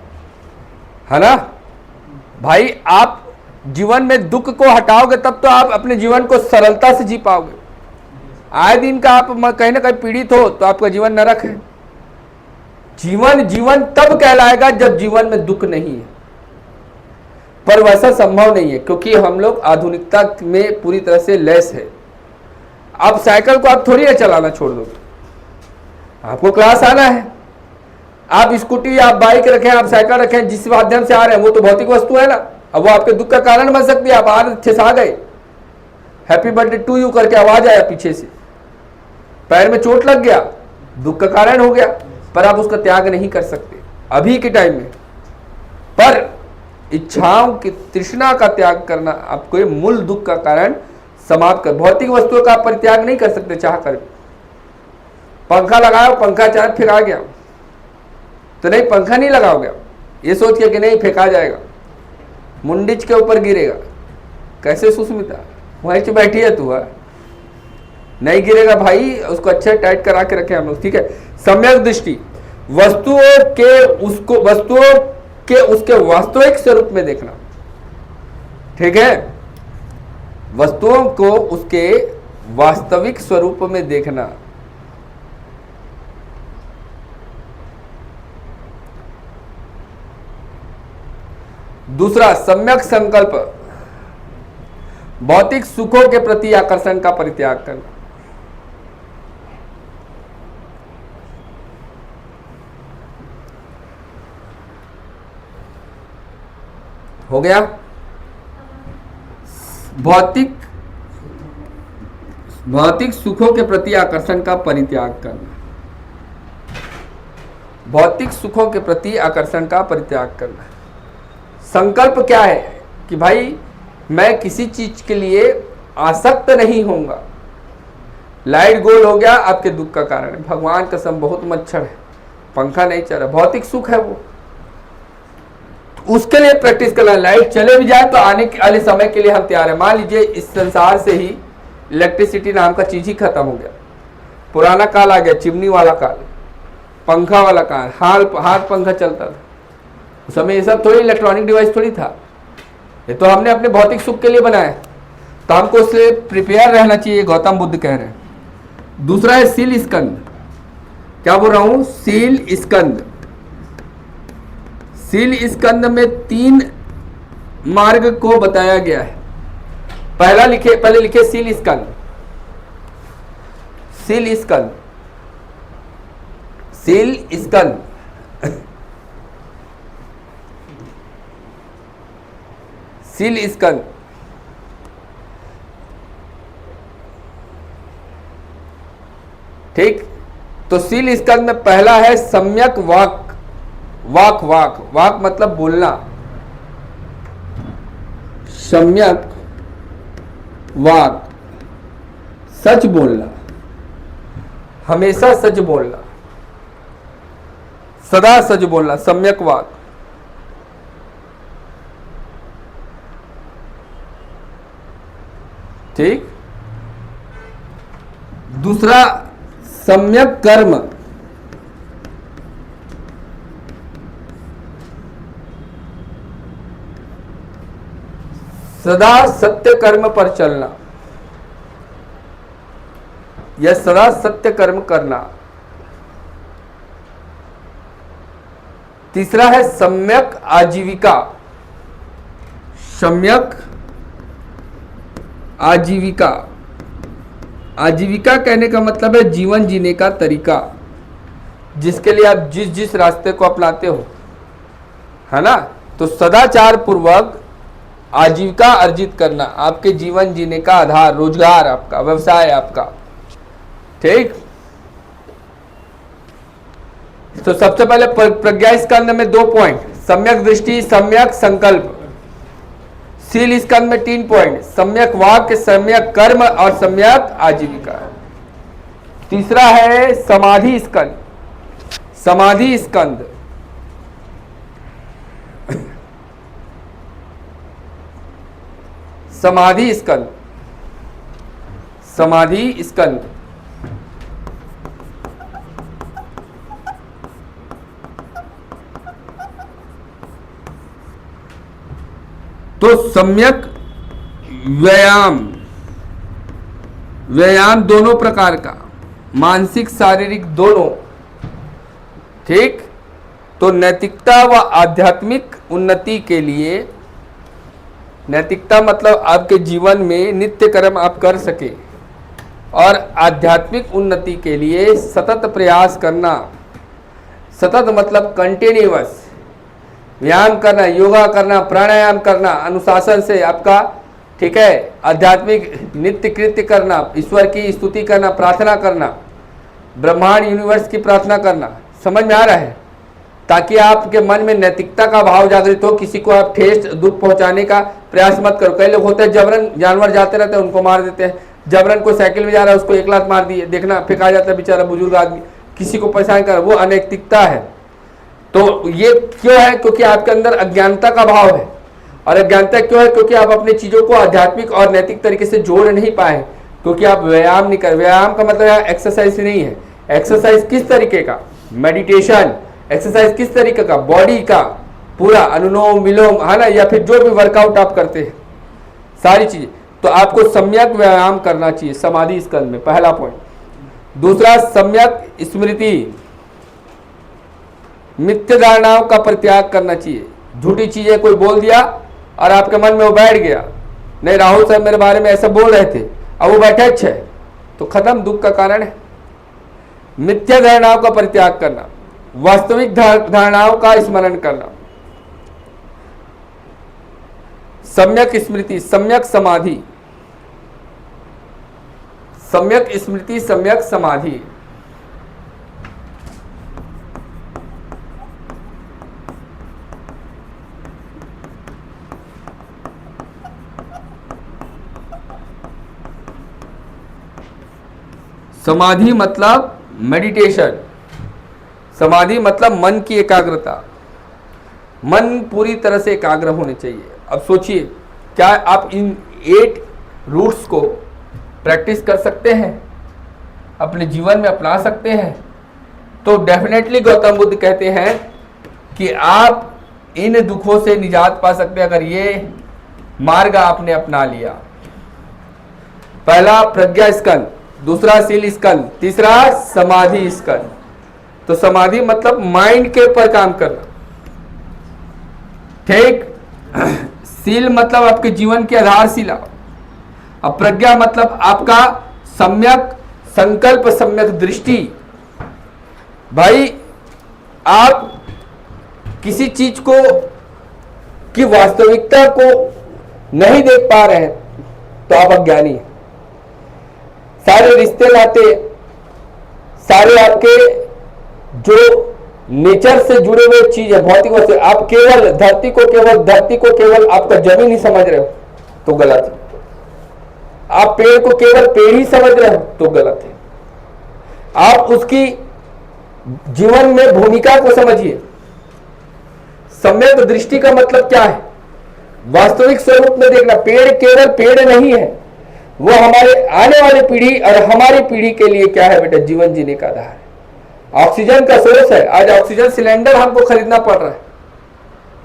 है ना भाई। आप जीवन में दुख को हटाओगे तब तो आप अपने जीवन को सरलता से जी पाओगे। आए दिन का आप कहीं ना कहीं पीड़ित हो तो आपका जीवन नरक है। जीवन तब कहलाएगा जब जीवन में दुख नहीं है, पर वैसा संभव नहीं है क्योंकि हम लोग आधुनिकता में पूरी तरह से लैस है। अब साइकिल को आप थोड़ी ना चलाना छोड़ दोगे, आपको क्लास आना है। आप स्कूटी, आप बाइक रखें, आप साइकिल रखें, जिस माध्यम से आ रहे हैं वो तो भौतिक वस्तु है ना। अब वो आपके दुख का कारण बन सकती है। आप अच्छे से आ गए, हैप्पी बर्थडे टू यू करके आवाज आया पीछे से, पैर में चोट लग गया, दुख का कारण हो गया, पर आप उसका त्याग नहीं कर सकते अभी के टाइम में। पर इच्छाओं की तृष्णा का त्याग करना आपको ये मूल दुख का कारण समाप्त कर। भौतिक वस्तुओं का आप परित्याग नहीं कर सकते चाह कर। पंखा लगाओ, पंखा चाहे फेंका गया तो नहीं, पंखा नहीं लगाओगे ये सोच के कि नहीं फेंका जाएगा, मुंडिच के ऊपर गिरेगा। कैसे सुस्मिता, वहीं से बैठी है तू? नहीं गिरेगा भाई, उसको अच्छे टाइट करा के रखे हम लोग, ठीक है। सम्यक दृष्टि, वस्तुओं के उसके वास्तविक स्वरूप में देखना, ठीक है। वस्तुओं को उसके वास्तविक स्वरूप में देखना। दूसरा, सम्यक संकल्प, भौतिक सुखों के प्रति आकर्षण का परित्याग करना। हो गया? भौतिक सुखों के प्रति आकर्षण का परित्याग करना। भौतिक सुखों के प्रति आकर्षण का परित्याग करना। संकल्प क्या है कि भाई मैं किसी चीज के लिए आसक्त नहीं होऊंगा। लाइट गोल हो गया, आपके दुख का कारण है। भगवान कसम बहुत मच्छर है, पंखा नहीं चल रहा, भौतिक सुख है वो, उसके लिए प्रैक्टिस करना। लाइट चले भी जाए तो आने वाले समय के लिए हम तैयार है। मान लीजिए इस संसार से ही इलेक्ट्रिसिटी नाम का चीज ही खत्म हो गया, पुराना काल आ गया, चिमनी वाला काल, पंखा वाला काल, हाथ पंखा चलता था उस समय। ये सब थोड़ी इलेक्ट्रॉनिक डिवाइस थोड़ी था, ये तो हमने अपने भौतिक सुख के लिए बनाया, तो हमको उससे प्रिपेयर रहना चाहिए, गौतम बुद्ध कह रहे हैं। दूसरा है सील स्कंद। क्या बोल रहा हूं? सील स्कंद। सील स्कंद में 3 मार्ग को बताया गया है। पहले लिखे सील स्कंद। सील स्कंद, सील स्कंद। सील स्कंद, ठीक। तो सील स्कंद में पहला है सम्यक वाक। वाक मतलब बोलना। सम्यक वाक, सच बोलना, हमेशा सच बोलना, सदा सच बोलना, सम्यक वाक। ठीक। दूसरा सम्यक कर्म। सदा सत्य कर्म पर चलना या सदा सत्य कर्म करना। तीसरा है सम्यक आजीविका। सम्यक आजीविका। आजीविका कहने का मतलब है जीवन जीने का तरीका, जिसके लिए आप जिस रास्ते को अपनाते हो, है ना। तो सदाचार पूर्वक आजीविका अर्जित करना, आपके जीवन जीने का आधार, रोजगार आपका, व्यवसाय आपका, ठीक। तो सबसे पहले प्रज्ञा स्कंद में 2 पॉइंट, सम्यक दृष्टि, सम्यक संकल्प। शील स्कंद में 3 पॉइंट, सम्यक वाक्य, सम्यक कर्म और सम्यक आजीविका। तीसरा है समाधि स्कंद। समाधि स्कंद समाधि स्कंद, समाधि स्कंद। तो सम्यक व्यायाम, व्यायाम दोनों प्रकार का, मानसिक शारीरिक दोनों, ठीक। तो नैतिकता व आध्यात्मिक उन्नति के लिए, नैतिकता मतलब आपके जीवन में नित्य कर्म आप कर सके, और आध्यात्मिक उन्नति के लिए सतत प्रयास करना। सतत मतलब कंटिन्यूअस व्यायाम करना, योगा करना, प्राणायाम करना, अनुशासन से आपका, ठीक है, आध्यात्मिक नित्य कृत्य करना, ईश्वर की स्तुति करना, प्रार्थना करना, ब्रह्मांड यूनिवर्स की प्रार्थना करना। समझ में आ रहा है? ताकि आपके मन में नैतिकता का भाव जागृत हो। किसी को आप ठेस दुख पहुंचाने का प्रयास मत करो। कई लोग होते हैं जबरन, जानवर जाते रहते हैं उनको मार देते हैं। जबरन कोई साइकिल में जा रहा है उसको 1 लात मार दिए, देखना फेंका जाता है बेचारा बुजुर्ग आदमी, किसी को परेशान कर, वो अनैतिकता है। तो ये क्यों है? क्योंकि आपके अंदर अज्ञानता का भाव है। और अज्ञानता क्यों है? क्योंकि आप अपनी चीजों को आध्यात्मिक और नैतिक तरीके से जोड़ नहीं पाए, क्योंकि आप व्यायाम नहीं कर। व्यायाम का मतलब एक्सरसाइज नहीं है। एक्सरसाइज किस तरीके का? मेडिटेशन। एक्सरसाइज किस तरीके का? बॉडी का पूरा, अनुलोम विलोम, है ना, या फिर जो भी वर्कआउट आप करते हैं, सारी चीजें। तो आपको सम्यक व्यायाम करना चाहिए समाधि स्कंद में, पहला पॉइंट। दूसरा, सम्यक स्मृति, मिथ्या धारणाओं का परित्याग करना चाहिए। झूठी चीजें कोई बोल दिया और आपके मन में वो बैठ गया, नहीं राहुल साहब मेरे बारे में ऐसा बोल रहे थे, अब वो बैठे अच्छे, तो खत्म, दुख का कारण है। मिथ्या धारणाओं का परित्याग करना, वास्तविक धारणाओं का स्मरण करना, सम्यक स्मृति, सम्यक समाधि, सम्यक स्मृति, सम्यक समाधि। समाधि मतलब मेडिटेशन। समाधि मतलब मन की एकाग्रता। मन पूरी तरह से एकाग्र होने चाहिए। अब सोचिए, क्या आप इन 8 रूट्स को प्रैक्टिस कर सकते हैं, अपने जीवन में अपना सकते हैं? तो डेफिनेटली गौतम बुद्ध कहते हैं कि आप इन दुखों से निजात पा सकते हैं अगर ये मार्ग आपने अपना लिया। पहला प्रज्ञा स्कंद, दूसरा शील स्कंद, तीसरा समाधि स्कंद। तो समाधि मतलब माइंड के ऊपर काम करना, ठीक। शील मतलब आपके जीवन की आधारशिला। अब प्रज्ञा मतलब आपका सम्यक संकल्प, सम्यक दृष्टि। भाई आप किसी चीज को की वास्तविकता को नहीं देख पा रहे हैं तो आप अज्ञानी हैं। सारे रिश्ते नाते, सारे आपके जो नेचर से जुड़े हुए चीज है, भौतिक वस्तु, आप केवल धरती को केवल आपका जमीन ही समझ रहे हो तो गलत है। आप पेड़ को केवल पेड़ ही समझ रहे हो तो गलत है। आप उसकी जीवन में भूमिका को समझिए। सम्यक दृष्टि का मतलब क्या है? वास्तविक स्वरूप में देखना। पेड़ केवल पेड़ नहीं है, वो हमारे आने वाली पीढ़ी और हमारी पीढ़ी के लिए क्या है बेटा? जीवन जीने का आधार है, ऑक्सीजन का सोर्स है। आज ऑक्सीजन सिलेंडर हमको खरीदना पड़ रहा है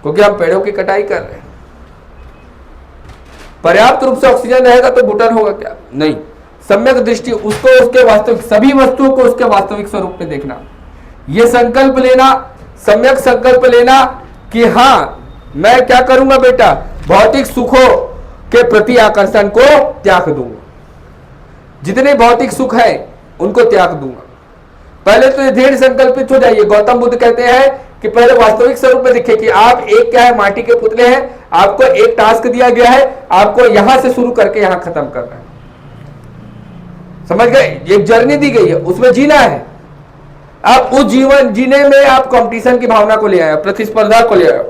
क्योंकि हम पेड़ों की कटाई कर रहे हैं। पर्याप्त रूप से ऑक्सीजन रहेगा तो घुटन होगा क्या? नहीं। सम्यक दृष्टि, उसको उसके वास्तविक, सभी वस्तुओं को उसके वास्तविक स्वरूप में देखना। यह संकल्प लेना, सम्यक संकल्प लेना कि हाँ मैं क्या करूंगा बेटा? भौतिक सुखों के प्रति आकर्षण को त्याग दूंगा। जितने भौतिक सुख है उनको त्याग दूंगा। पहले तो ये दृढ़ संकल्पित हो जाइए। गौतम बुद्ध कहते हैं कि पहले वास्तविक स्वरूप में दिखे कि आप एक क्या है? माटी के पुतले हैं। आपको एक टास्क दिया गया है, आपको यहां से शुरू करके यहां खत्म करना है। समझ गए? एक जर्नी दी गई है, उसमें जीना है। आप उस जीवन जीने में आप कंपटीशन की भावना को ले आए, प्रतिस्पर्धा को ले आए।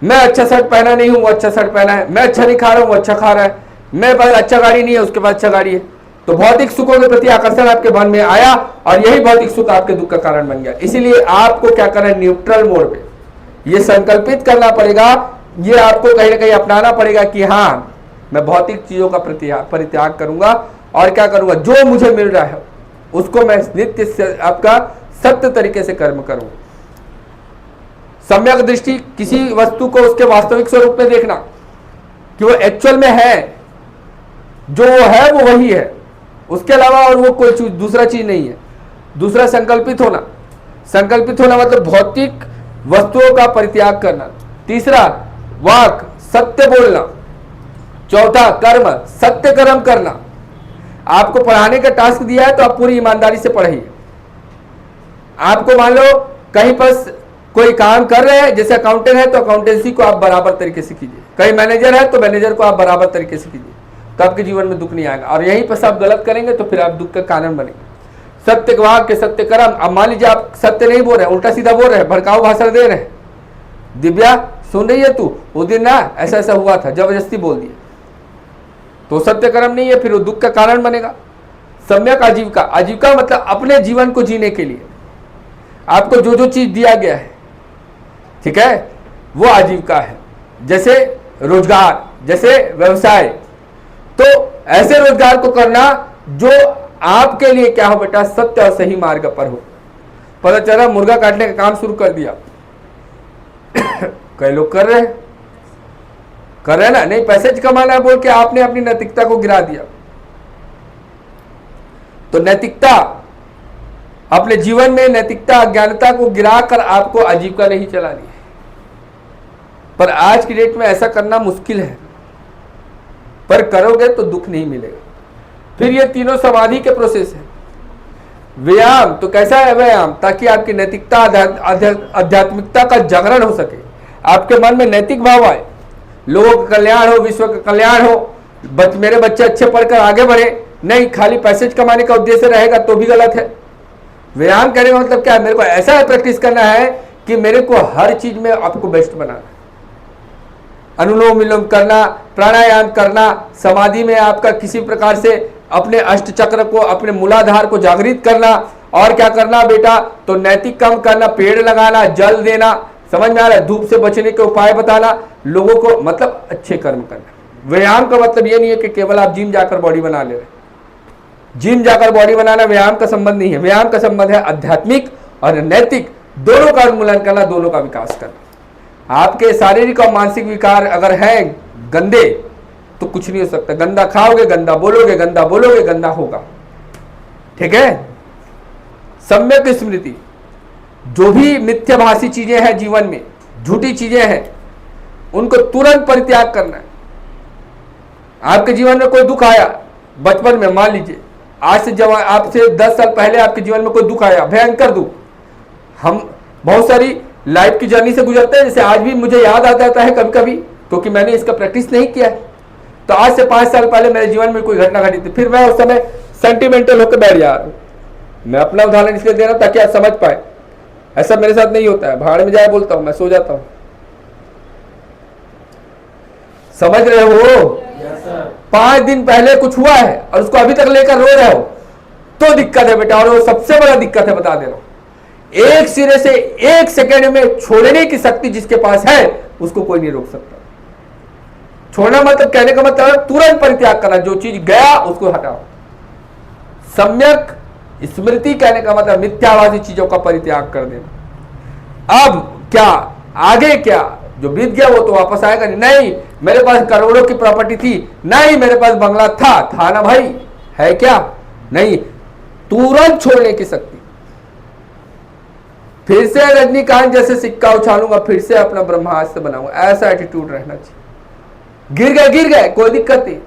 मैं अच्छा शर्ट पहना नहीं हूं, वो अच्छा शर्ट पहना है। मैं अच्छा नहीं खा रहा हूं, वो अच्छा खा रहा है। मेरे पास अच्छा गाड़ी नहीं है, उसके पास अच्छा गाड़ी है। तो भौतिक सुखों के प्रति आकर्षण आपके मन में आया और यही भौतिक सुख आपके दुख का कारण बन गया। इसीलिए आपको क्या करना है, न्यूट्रल मोड पे ये संकल्पित करना पड़ेगा, ये आपको कहीं ना कहीं अपनाना पड़ेगा कि हाँ, मैं भौतिक चीजों का परित्याग करूंगा और क्या करूंगा, जो मुझे मिल रहा है उसको मैं नित्य से आपका सत्य तरीके से कर्म करूं। सम्यक दृष्टि, किसी वस्तु को उसके वास्तविक स्वरूप में देखना कि वो एक्चुअल में है, जो वो है वो वही है, उसके अलावा और वो कोई दूसरा चीज नहीं है। दूसरा संकल्पित होना, संकल्पित होना मतलब भौतिक वस्तुओं का परित्याग करना। तीसरा वाक, सत्य बोलना। चौथा कर्म, सत्य कर्म करना। आपको पढ़ाने का टास्क दिया है तो आप पूरी ईमानदारी से पढ़िए। आपको मान लो कहीं पर कोई काम कर रहे हैं, जैसे अकाउंटेंट है तो अकाउंटेंसी को आप बराबर तरीके से कीजिए, कहीं मैनेजर है तो मैनेजर को आप बराबर तरीके से कीजिए, तो आपके जीवन में दुख नहीं आएगा। और यहीं पर आप गलत करेंगे तो फिर आप दुख का कारण बनेंगे। सत्य वाक्य, सत्य कर्म। अब मान लीजिए आप सत्य नहीं बोल रहे, उल्टा सीधा बोल रहे हैं, भड़काऊ भाषण दे रहे हैं। दिव्या सुन रही है तू, उस दिन ना ऐसा ऐसा हुआ था, जबरदस्ती बोल दिया, तो सत्य कर्म नहीं है, फिर वो दुख का कारण बनेगा। सम्यक आजीविका, आजीविका मतलब अपने जीवन को जीने के लिए आपको जो जो चीज दिया गया है, ठीक है, वो आजीविका है। जैसे रोजगार, जैसे व्यवसाय, तो ऐसे रोजगार को करना जो आपके लिए क्या हो बेटा, सत्य और सही मार्ग पर हो। पता चला मुर्गा काटने का काम शुरू कर दिया कई लोग कर रहे हैं ना, नहीं पैसे कमाना है बोल के आपने अपनी नैतिकता को गिरा दिया। तो नैतिकता, अपने जीवन में नैतिकता, अज्ञानता को गिराकर आपको आजीविका नहीं चलानी है। पर आज की डेट में ऐसा करना मुश्किल है, पर करोगे तो दुख नहीं मिलेगा। फिर ये तीनों समाधि के प्रोसेस है। व्यायाम, तो कैसा है व्यायाम, ताकि आपकी नैतिकता, आध्यात्मिकता का जागरण हो सके, आपके मन में नैतिक भाव आए, लोगों का कल्याण हो, विश्व का कल्याण हो, मेरे बच्चे अच्छे पढ़कर आगे बढ़े। नहीं खाली पैसे कमाने का उद्देश्य रहेगा तो भी गलत है। व्यायाम करने का मतलब क्या है, मेरे को ऐसा प्रैक्टिस करना है कि मेरे को हर चीज में आपको बेस्ट बनाना है। अनुलोम विलोम करना, प्राणायाम करना, समाधि में आपका किसी प्रकार से अपने अष्ट चक्र को, अपने मूलाधार को जागृत करना। और क्या करना बेटा, तो नैतिक काम करना, पेड़ लगाना, जल देना, समझ में आ रहा है, धूप से बचने के उपाय बताना लोगों को, मतलब अच्छे कर्म करना। व्यायाम का मतलब ये नहीं है कि केवल आप जिम जाकर बॉडी बना ले रहे। जिम जाकर बॉडी बनाना व्यायाम का संबंध नहीं है। व्यायाम का संबंध है आध्यात्मिक और नैतिक, दोनों का उन्मूलन करना, दोनों का विकास करना। आपके शारीरिक और मानसिक विकार अगर हैं गंदे तो कुछ नहीं हो सकता। गंदा खाओगे, गंदा बोलोगे, गंदा बोलोगे, गंदा होगा। ठीक है। सम्यक स्मृति, जो भी मिथ्याभासी चीजें हैं जीवन में, झूठी चीजें हैं, उनको तुरंत परित्याग करना है। आपके जीवन में कोई दुख आया बचपन में, मान लीजिए आज से जब आपसे 10 साल पहले आपके जीवन में कोई दुख आया, भयंकर दुख, हम बहुत सारी लाइफ की जर्नी से गुजरते हैं। जैसे आज भी मुझे याद आ जाता है कभी कभी, क्योंकि मैंने इसका प्रैक्टिस नहीं किया है। तो आज से 5 साल पहले मेरे जीवन में कोई घटना घटी थी, फिर मैं उस समय सेंटिमेंटल होकर बैठ जा रहा हूं। मैं अपना उदाहरण इसलिए दे रहा हूं ताकि आप समझ पाए। ऐसा मेरे साथ नहीं होता है, भाड़ में जाए बोलता हूं, मैं सो जाता हूं। समझ रहे हो? 5 दिन पहले कुछ हुआ है और उसको अभी तक लेकर रो रहे हो तो दिक्कत है बेटा। और वो सबसे बड़ा दिक्कत है, बता दे रहा हूं। एक सिरे से 1 सेकेंड में छोड़ने की शक्ति जिसके पास है उसको कोई नहीं रोक सकता। छोड़ना मतलब, कहने का मतलब तुरंत परित्याग करना, जो चीज गया उसको हटाओ। सम्यक स्मृति कहने का मतलब मिथ्याभासी चीजों का परित्याग कर देना। अब क्या आगे, क्या जो बीत गया वो तो वापस आएगा नहीं। मेरे पास करोड़ों की प्रॉपर्टी थी, नहीं मेरे पास बंगला था ना भाई, है क्या? नहीं, तुरंत छोड़ने की शक्ति। फिर से रजनीकांत जैसे सिक्का उछालूंगा, फिर से अपना ब्रह्मास्त्र बनाऊंगा, ऐसा एटीट्यूड रहना चाहिए। गिर गए कोई दिक्कत नहीं,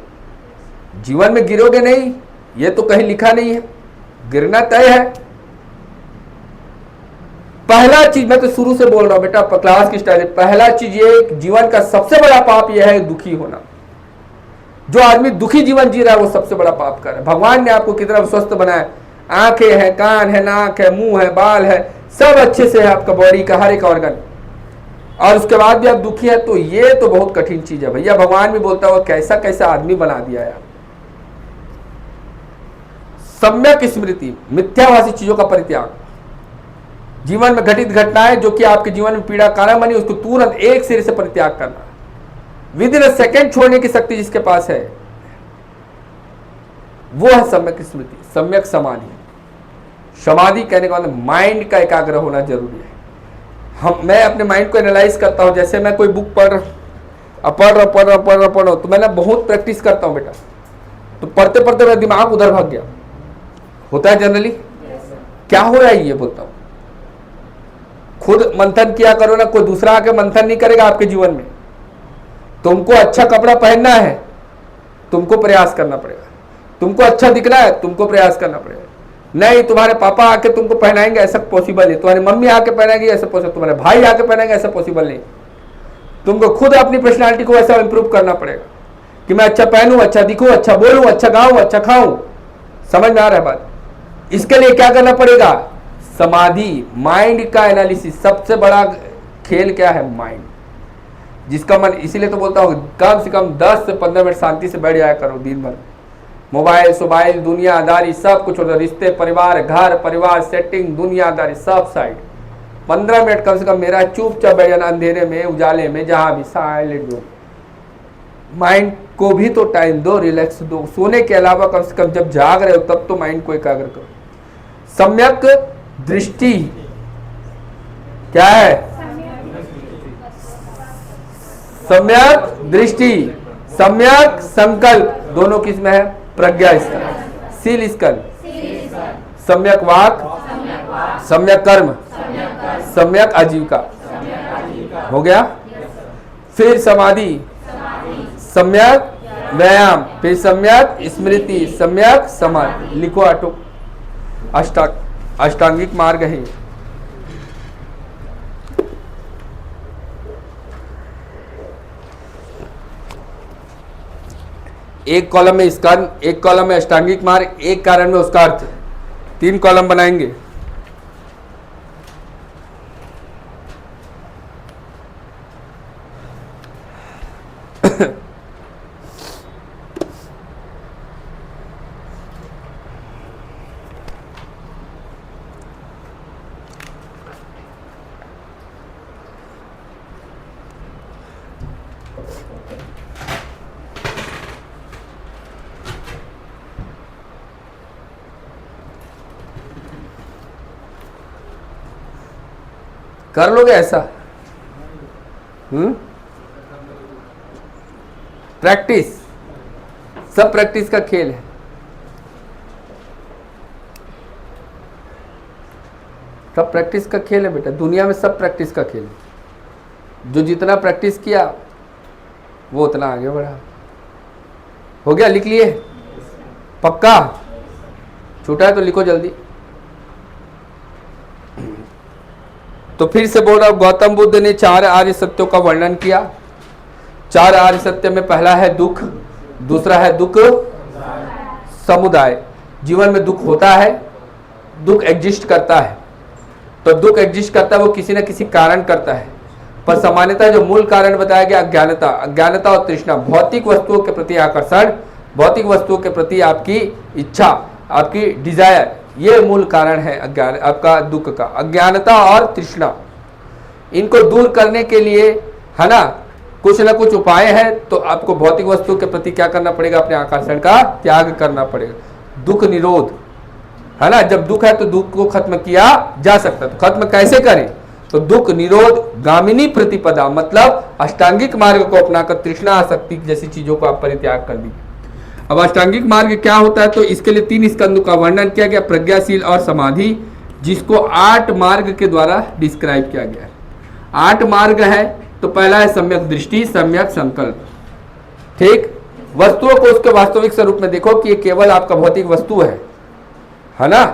जीवन में गिरोगे नहीं, ये तो कहीं लिखा नहीं है, गिरना तय है। पहला चीज, मैं तो शुरू से बोल रहा हूं बेटा, क्लास की स्टाइल, पहला चीज ये, जीवन का सबसे बड़ा पाप यह है दुखी होना। जो आदमी दुखी जीवन जी रहा है वो सबसे बड़ा पाप कर रहा है। भगवान ने आपको कितना स्वस्थ बनाया, आंखें हैं, कान है, नाक है, मुंह है, बाल है, सब अच्छे से है आपका बॉडी का हर एक ऑर्गन, और उसके बाद भी आप दुखी है, तो ये तो बहुत कठिन चीज है भैया। भगवान भी बोलता है कैसा कैसा आदमी बना दिया यार। सम्यक स्मृति, मिथ्याभासी चीजों का परित्याग, जीवन में घटित घटनाएं जो कि आपके जीवन में पीड़ा कारण बनी, उसको तुरंत एक सिरे से परित्याग करना, विद इन अ सेकेंड छोड़ने की शक्ति जिसके पास है, वो है सम्यक स्मृति, सम्यक समाधि। समाधि कहने का मतलब माइंड का एकाग्र होना जरूरी है। मैं अपने माइंड को एनालाइज करता हूं, जैसे मैं कोई बुक पढ़ रहा हूं, तो मैं बहुत प्रैक्टिस करता हूं बेटा, तो पढ़ते पढ़ते मेरा दिमाग उधर भाग गया, होता है जनरली। क्या हो रहा है ये बोलता हूं, खुद मंथन किया करो ना, कोई दूसरा आके मंथन नहीं करेगा आपके जीवन में। तुमको अच्छा कपड़ा पहनना है, तुमको प्रयास करना पड़ेगा, तुमको अच्छा दिखना है, तुमको प्रयास करना पड़ेगा। नहीं तुम्हारे पापा आके तुमको पहनाएंगे ऐसा पॉसिबल नहीं, तुम्हारी मम्मी आके पहनाएंगे ऐसा पॉसिबल, तुम्हारे भाई आके पहनाएंगे ऐसा पॉसिबल नहीं। तुमको खुद अपनी पर्सनालिटी को ऐसा इंप्रूव करना पड़ेगा कि मैं अच्छा पहनूं, अच्छा दिखूं, अच्छा बोलूं, अच्छा गाऊं, अच्छा खाऊं। समझ में आ रहा है बात? इसके लिए क्या करना पड़ेगा? समाधि, माइंड का एनालिसिस। सबसे बड़ा खेल क्या है? माइंड। जिसका मन, इसीलिए तो बोलता हूँ कम से कम 10 से 15 मिनट शांति से बैठ जाया करो दिन भर। मोबाइल सोबाइल दुनियादारी सब कुछ होता, रिश्ते परिवार, घर परिवार, सेटिंग दुनियादारी सब साइड। 15 मिनट कम से कम मेरा चुपचाप बैठ जाना, अंधेरे में उजाले में जहां भी, साइलेंट दो। माइंड को भी तो टाइम दो, रिलैक्स दो। सोने के अलावा कम से कम जब जाग रहे हो तब तो माइंड को एकाग्र करो। सम्यक दृष्टि क्या है? सम्यक दृष्टि, सम्यक संकल्प, दोनों किसमें है? प्रज्ञा स्कंद, शील स्कंद, सम्यक वाक, सम्यक कर्म, सम्यक आजीविका। हो गया? फिर समाधि, सम्यक व्यायाम, फिर सम्यक स्मृति, सम्यक समाधि। लिखो आटो, अष्टांगिक मार्ग है। एक कॉलम में इसका, एक कॉलम में अष्टांगिक मार्ग, एक कारण में उसका अर्थ, 3 कॉलम बनाएंगे। कर लोगे ऐसा? प्रैक्टिस, सब प्रैक्टिस का खेल है। सब प्रैक्टिस का खेल है बेटा, दुनिया में सब प्रैक्टिस का खेल है। जो जितना प्रैक्टिस किया वो उतना आगे बढ़ा। हो गया? लिख लिए? पक्का? छूटा है तो लिखो जल्दी। तो फिर से बोल रहा हूं, गौतम बुद्ध ने 4 आर्य सत्यों का वर्णन किया। 4 आर्य सत्य में पहला है दुख, दूसरा है दुख समुदाय। जीवन में दुख होता है, दुख एग्जिस्ट करता है, तो दुख एग्जिस्ट करता है वो किसी न किसी कारण करता है, पर सामान्यतः जो मूल कारण बताया गया अज्ञानता, अज्ञानता और तृष्णा, भौतिक वस्तुओं के प्रति आकर्षण, भौतिक वस्तुओं के प्रति आपकी इच्छा, आपकी डिजायर, ये मूल कारण है अज्ञान, आपका दुख का, अज्ञानता और तृष्णा। इनको दूर करने के लिए है ना कुछ ना कुछ उपाय है, तो आपको भौतिक वस्तु के प्रति क्या करना पड़ेगा? अपने आकर्षण का त्याग करना पड़ेगा। दुख निरोध है ना, जब दुख है तो दुख को खत्म किया जा सकता है, तो खत्म कैसे करें? तो दुख निरोध गामिनी प्रतिपदा, मतलब अष्टांगिक मार्ग को अपनाकर तृष्णा आसक्ति जैसी चीजों को आप परित्याग कर दीजिए। अब अष्टांगिक मार्ग क्या होता है? तो इसके लिए 3 स्कंदों का वर्णन किया गया, प्रज्ञाशील और समाधि, जिसको 8 मार्ग के द्वारा डिस्क्राइब किया गया है। 8 मार्ग है, तो पहला है सम्यक दृष्टि, सम्यक संकल्प। ठीक, वस्तुओं को उसके वास्तविक स्वरूप में देखो कि ये केवल आपका भौतिक वस्तु है ना,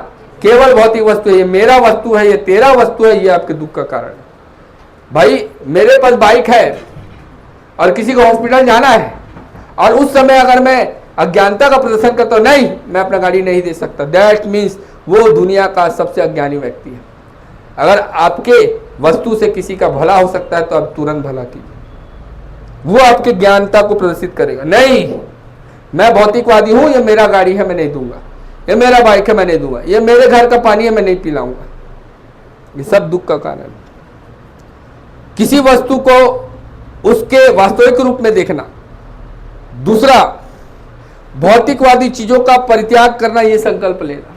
केवल भौतिक वस्तु है, ये मेरा वस्तु है, ये तेरा वस्तु है, ये आपके दुख का कारण है। भाई मेरे पास बाइक है और किसी को हॉस्पिटल जाना है, और उस समय अगर मैं अज्ञानता का प्रदर्शन करता हूं, नहीं मैं अपना गाड़ी नहीं दे सकता, दैट मीन्स वो दुनिया का सबसे अज्ञानी व्यक्ति है। अगर आपके वस्तु से किसी का भला हो सकता है तो आप तुरंत भला कीजिए, वो आपके ज्ञानता को प्रदर्शित करेगा। नहीं, मैं भौतिकवादी हूं, ये मेरा गाड़ी है मैं नहीं दूंगा, ये मेरा बाइक है मैं नहीं दूंगा, ये मेरे घर का पानी है मैं नहीं पिलाऊंगा, ये सब दुख का कारण है। किसी वस्तु को उसके वास्तविक रूप में देखना। दूसरा, भौतिकवादी चीजों का परित्याग करना, ये संकल्प लेना।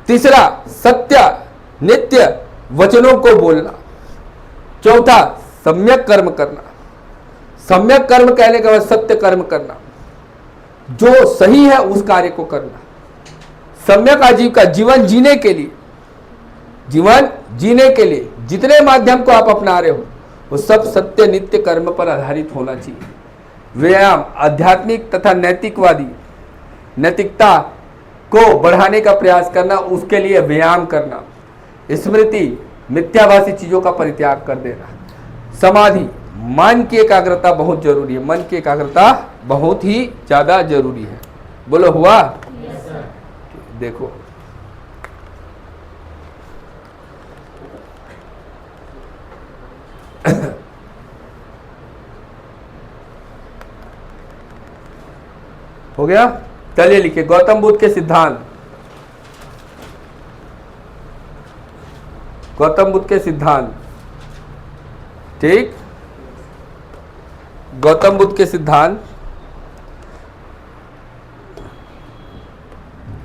तीसरा, सत्य नित्य वचनों को बोलना। चौथा, सम्यक कर्म करना। सम्यक कर्म कहने के बाद सत्य कर्म करना, जो सही है उस कार्य को करना। सम्यक आजीविका, जीवन जीने के लिए, जीवन जीने के लिए जितने माध्यम को आप अपना रहे हो वो सब सत्य नित्य कर्म पर आधारित होना चाहिए। व्यायाम, आध्यात्मिक तथा नैतिकवादी, नैतिकता को बढ़ाने का प्रयास करना, उसके लिए व्यायाम करना। स्मृति, मिथ्याभासी चीजों का परित्याग कर देना। समाधि, मन की एकाग्रता बहुत जरूरी है, मन की एकाग्रता बहुत ही ज्यादा जरूरी है। बोलो हुआ? देखो हो गया? चलिए लिखिए, गौतम बुद्ध के सिद्धांत। गौतम बुद्ध के सिद्धांत, ठीक। गौतम बुद्ध के सिद्धांत,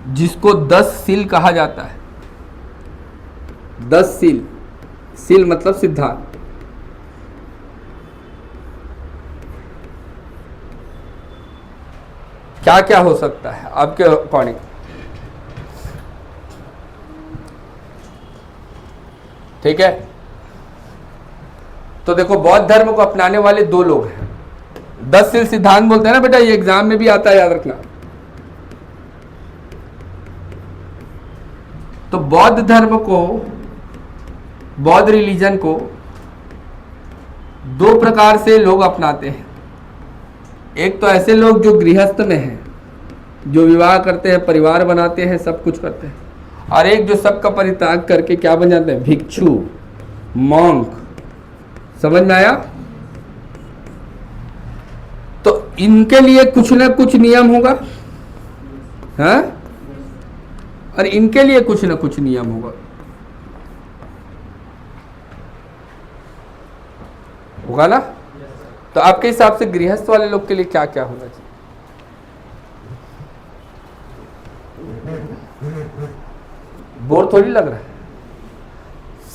जिसको 10 सील कहा जाता है। 10 सील, सील मतलब सिद्धांत। क्या क्या हो सकता है आपके अकॉर्डिंग? ठीक है, तो देखो बौद्ध धर्म को अपनाने वाले 2 लोग हैं। 10 सील सिद्धांत बोलते हैं ना बेटा, ये एग्जाम में भी आता है, याद रखना। तो बौद्ध धर्म को, बौद्ध रिलीजन को 2 प्रकार से लोग अपनाते हैं। एक तो ऐसे लोग जो गृहस्थ में हैं, जो विवाह करते हैं, परिवार बनाते हैं, सब कुछ करते हैं, और एक जो सबका परित्याग करके क्या बन जाते हैं? भिक्षु, मॉन्क। समझ में आया? तो इनके लिए कुछ ना कुछ नियम होगा, हाँ? और इनके लिए कुछ ना कुछ नियम होगा, होगा ना? तो आपके हिसाब से गृहस्थ वाले लोग के लिए क्या क्या होना चाहिए? बोर थोड़ी लग रहा है?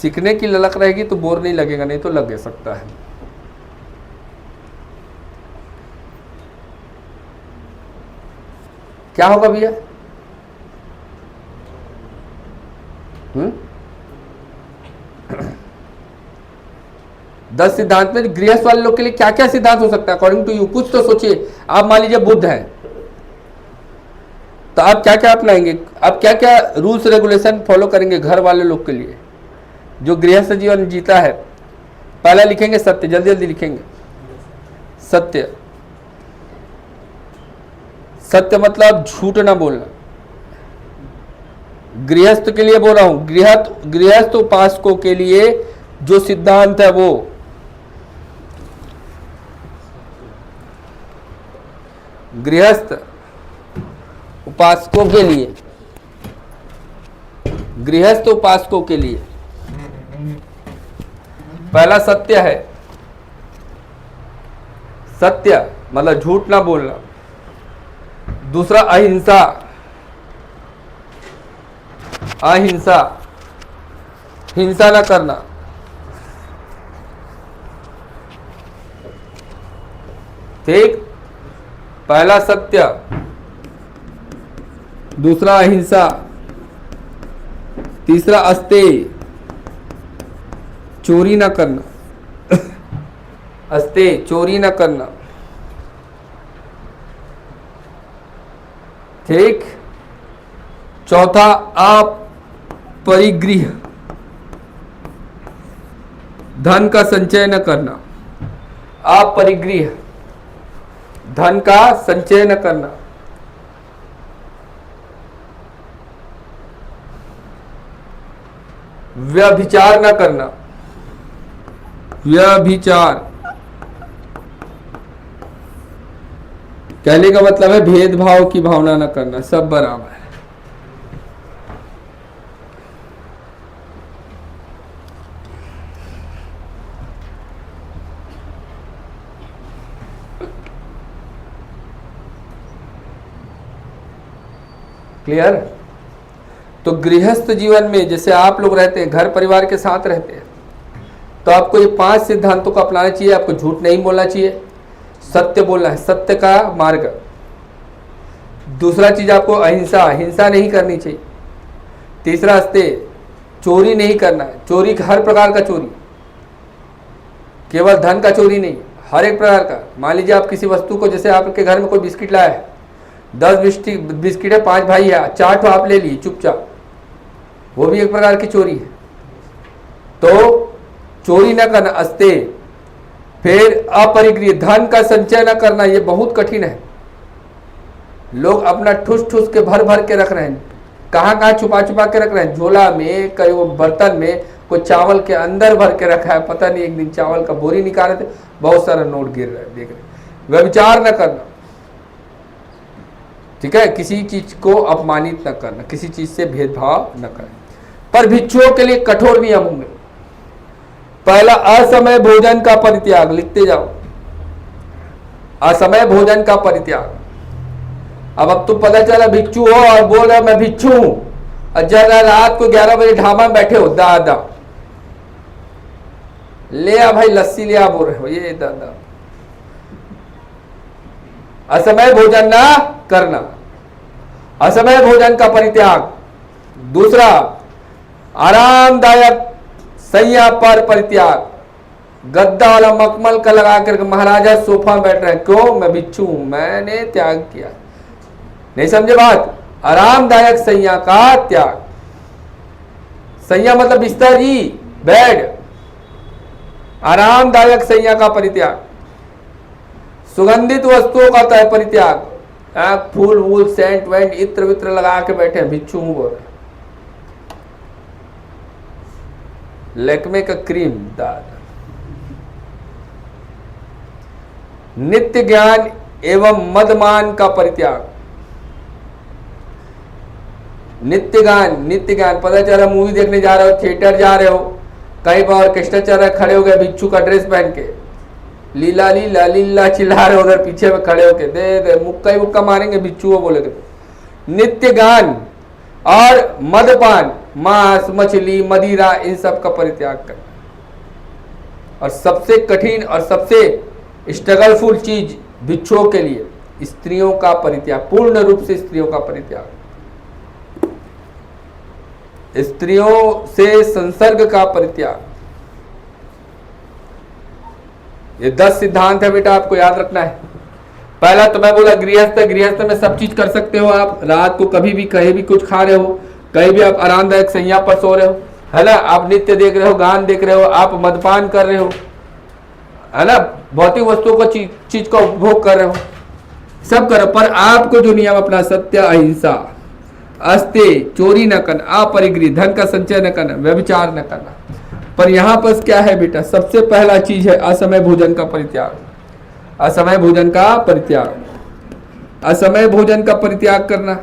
सीखने की ललक रहेगी तो बोर नहीं लगेगा, नहीं तो लग सकता है। क्या होगा भैया? 10 सिद्धांत में गृहस्थ वाले लोग के लिए क्या क्या सिद्धांत हो सकता है अकॉर्डिंग टू यू? कुछ तो सोचिए। आप मान लीजिए बुद्ध हैं, तो आप क्या क्या अपनाएंगे? आप क्या क्या रूल्स रेगुलेशन फॉलो करेंगे घर वाले लोग के लिए जो गृहस्थ जीवन जीता है? पहला लिखेंगे सत्य, जल्दी जल्दी लिखेंगे। सत्य, सत्य मतलब झूठ ना बोलना। गृहस्थ के लिए बोल रहा हूं, गृहस्थ उपासकों के लिए जो सिद्धांत है वो गृहस्थ उपासकों के लिए, गृहस्थ उपासकों के लिए पहला सत्य है। सत्य मतलब झूठ ना बोलना। दूसरा अहिंसा, अहिंसा, हिंसा ना करना। ठीक, पहला सत्य, दूसरा अहिंसा, तीसरा अस्तेय, चोरी ना करना। अस्तेय, चोरी ना करना। ठीक, चौथा अपरिग्रह, धन का संचय न करना। अपरिग्रह, धन का संचय न करना। व्यभिचार न करना, व्यभिचार कहने का मतलब है भेदभाव की भावना न करना, सब बराबर है। क्लियर? तो गृहस्थ जीवन में जैसे आप लोग रहते हैं, घर परिवार के साथ रहते हैं, तो आपको ये 5 सिद्धांतों को अपनाना चाहिए। आपको झूठ नहीं बोलना चाहिए, सत्य बोलना है, सत्य का मार्ग। दूसरा चीज आपको अहिंसा, हिंसा नहीं करनी चाहिए। तीसरा चोरी नहीं करना है, चोरी हर प्रकार का चोरी, केवल धन का चोरी नहीं, हर एक प्रकार का। मान लीजिए आप किसी वस्तु को, जैसे आपके घर में कोई बिस्किट लाया है, 10 बिस्किट है, 5 भाई है, 4 तो आप ले लिए चुपचाप, वो भी एक प्रकार की चोरी है। तो चोरी न करना, फिर अपरिग्रह, धन का संचय न करना, ये बहुत कठिन है। लोग अपना ठुस ठुस के भर भर के रख रहे हैं, कहाँ कहाँ छुपा छुपा के रख रहे हैं, झोला में, कहीं वो बर्तन में, कोई चावल के अंदर भर के रखा है, पता नहीं। एक दिन चावल का बोरी निकाले थे, बहुत सारा नोट गिर रहा है, देख रहे। व्यभिचार न करना, ठीक है, किसी चीज को अपमानित न करना, किसी चीज से भेदभाव न करना। पर भिक्षुओं के लिए कठोर नियम होंगे। पहला, असमय भोजन का परित्याग, लिखते जाओ, असमय भोजन का परित्याग। अब तो पता चला भिक्षु हो और बोल रहा मैं भिक्षु हूं, और जब रात को 11 बजे ढाबा में बैठे हो, दादा ले आ भाई लस्सी ले आ, बोल रहे हो, ये दादा। असमय भोजन ना करना, असमय भोजन का परित्याग। दूसरा, आरामदायक सैया पर परित्याग, गद्दा वाला मखमल का लगा कर महाराजा सोफा में बैठ रहे हैं, क्यों? मैं भिक्षु हूं, मैंने त्याग किया। नहीं समझे बात? आरामदायक सैया का त्याग। सैया मतलब बिस्तर जी, बेड। आरामदायक सैया का परित्याग। सुगंधित वस्तुओं का परित्याग, फूल वूल सेंट वेंट इत्र वित्र लगा के बैठे हैं, भिक्षु हूं बोल रहे। लैक्मे का क्रीम दादा। नित्य ज्ञान एवं मदमान का परित्याग। नित्य ज्ञान, पता चला मूवी देखने जा रहे हो, थिएटर जा रहे हो, कहीं पर ऑर्केस्ट्रा चल रहा है, खड़े हो गए भिक्षु का ड्रेस पहन के, लीला लीला लीला चिल्ला रहे, उधर पीछे में खड़े होके दे मुक्का ही मुक्का मारेंगे भिक्षु वो बोले। नित्य ज्ञान और मदपान, मांस मछली मदिरा, इन सब का परित्याग कर। और सबसे कठिन और सबसे स्ट्रगलफुल चीज भिक्षुओं के लिए, स्त्रियों का परित्याग, पूर्ण रूप से स्त्रियों का परित्याग। स्त्रियों से संसर्ग का परित्याग। ये 10 सिद्धांत है बेटा, आपको याद रखना है। पहला तो मैं बोला गृहस्थ में सब चीज कर सकते हो आप। रात को कभी भी कहीं भी कुछ खा रहे हो, कहीं भी आप आरामदायक सैया पर सो रहे हो, है ना, आप नृत्य देख रहे हो, गान देख रहे हो, आप मदपान कर रहे हो, है ना, भौतिक वस्तुओं को चीज का उपभोग कर रहे हो, सब करो। पर आपको जो नियम अपना, सत्य अहिंसा, चोरी न करना, अपरिग्रह, धन का संचय न करना, व्यभिचार न करना। पर यहां पर क्या है बेटा, सबसे पहला चीज है असमय भोजन का परित्याग। असमय भोजन का परित्याग, असमय भोजन का परित्याग करना,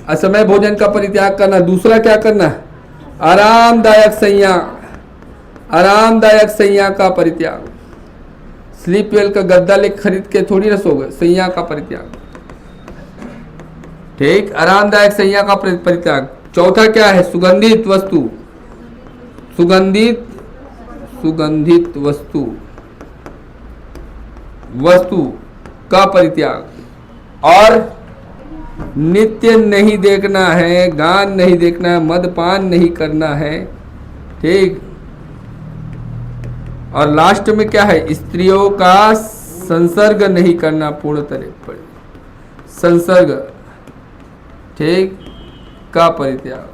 असमय भोजन का परित्याग करना। दूसरा क्या करना, आरामदायक सैया का परित्याग। स्लीप वेल का गद्दा ले खरीद के थोड़ी ना सोगे, सैया का परित्याग, ठीक, आरामदायक सैया का परित्याग। चौथा क्या है, सुगंधित वस्तु का परित्याग। और नित्य नहीं देखना है, गान नहीं देखना है, मदपान नहीं करना है, ठीक। और लास्ट में क्या है, स्त्रियों का संसर्ग नहीं करना, पूर्ण तरह संसर्ग, ठीक, का परित्याग।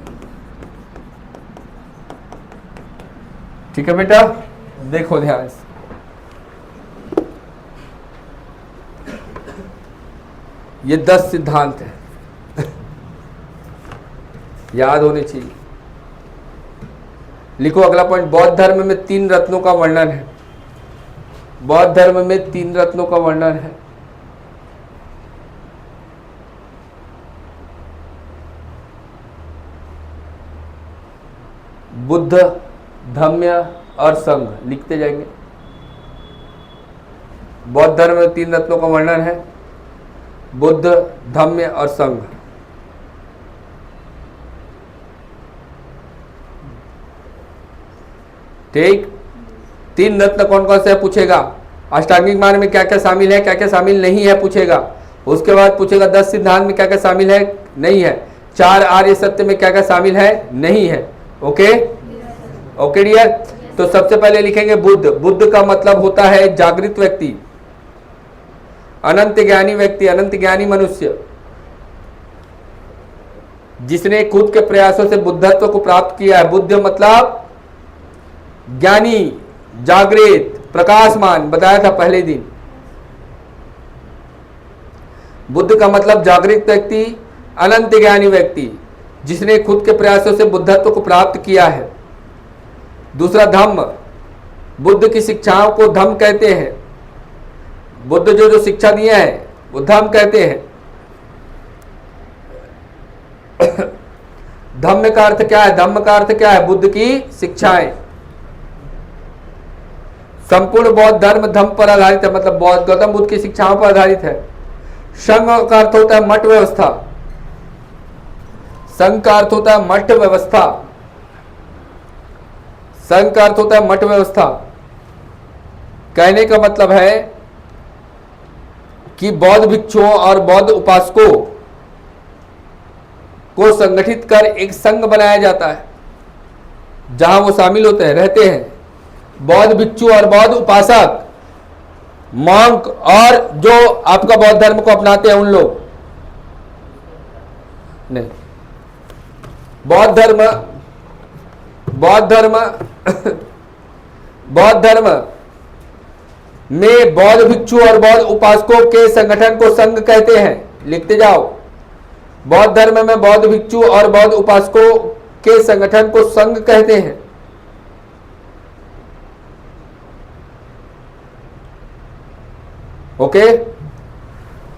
ठीक है बेटा, देखो ध्यान से। ये 10 सिद्धांत है। याद होने चाहिए। लिखो अगला पॉइंट, बौद्ध धर्म में 3 रत्नों का वर्णन है। बौद्ध धर्म में 3 रत्नों का वर्णन है। बुद्ध, धम्म और संघ, लिखते जाएंगे। बौद्ध धर्म में 3 रत्नों का वर्णन है, बुद्ध, धम्म और संघ। ठीक, 3 रत्न कौन कौन से है पूछेगा। अष्टांगिक मार्ग में क्या क्या शामिल है, क्या क्या शामिल नहीं है पूछेगा। उसके बाद पूछेगा 10 सिद्धांत में क्या क्या शामिल है, नहीं है। 4 आर्य सत्य में क्या क्या शामिल है, नहीं है। Okay okay dear. तो सबसे पहले लिखेंगे बुद्ध। बुद्ध का मतलब होता है जागृत व्यक्ति, अनंत ज्ञानी व्यक्ति, अनंत ज्ञानी मनुष्य, जिसने खुद के प्रयासों से बुद्धत्व को प्राप्त किया है। बुद्ध मतलब ज्ञानी, जागृत, प्रकाशमान, बताया था पहले दिन। बुद्ध का मतलब जागृत व्यक्ति, अनंत ज्ञानी व्यक्ति, जिसने खुद के प्रयासों से बुद्धत्व को प्राप्त किया है। दूसरा धम्म, बुद्ध की शिक्षाओं को धम्म कहते हैं। बुद्ध जो शिक्षा दिया है वो धम्म कहते हैं। धम्म का अर्थ क्या है, धम्म का अर्थ क्या है, बुद्ध की शिक्षाएं। संपूर्ण बौद्ध धर्म धम्म पर आधारित है, मतलब गौतम बुद्ध की शिक्षाओं पर आधारित है। संघ का अर्थ होता है मठ व्यवस्था। संघ का अर्थ होता है मठ व्यवस्था। संघ का अर्थ होता है मठ व्यवस्था। कहने का मतलब है कि बौद्ध भिक्षुओं और बौद्ध उपासकों को संगठित कर एक संघ बनाया जाता है, जहां वो शामिल होते हैं, रहते हैं। बौद्ध भिक्षु और बौद्ध उपासक, मॉन्क और जो आपका बौद्ध धर्म को अपनाते हैं उन लोग नहीं। बौद्ध धर्म बौद्ध धर्म में बौद्ध भिक्षु और बौद्ध उपासकों के संगठन को संघ कहते हैं। लिखते जाओ, बौद्ध धर्म में बौद्ध भिक्षु और बौद्ध उपासकों के संगठन को संघ कहते हैं। ओके,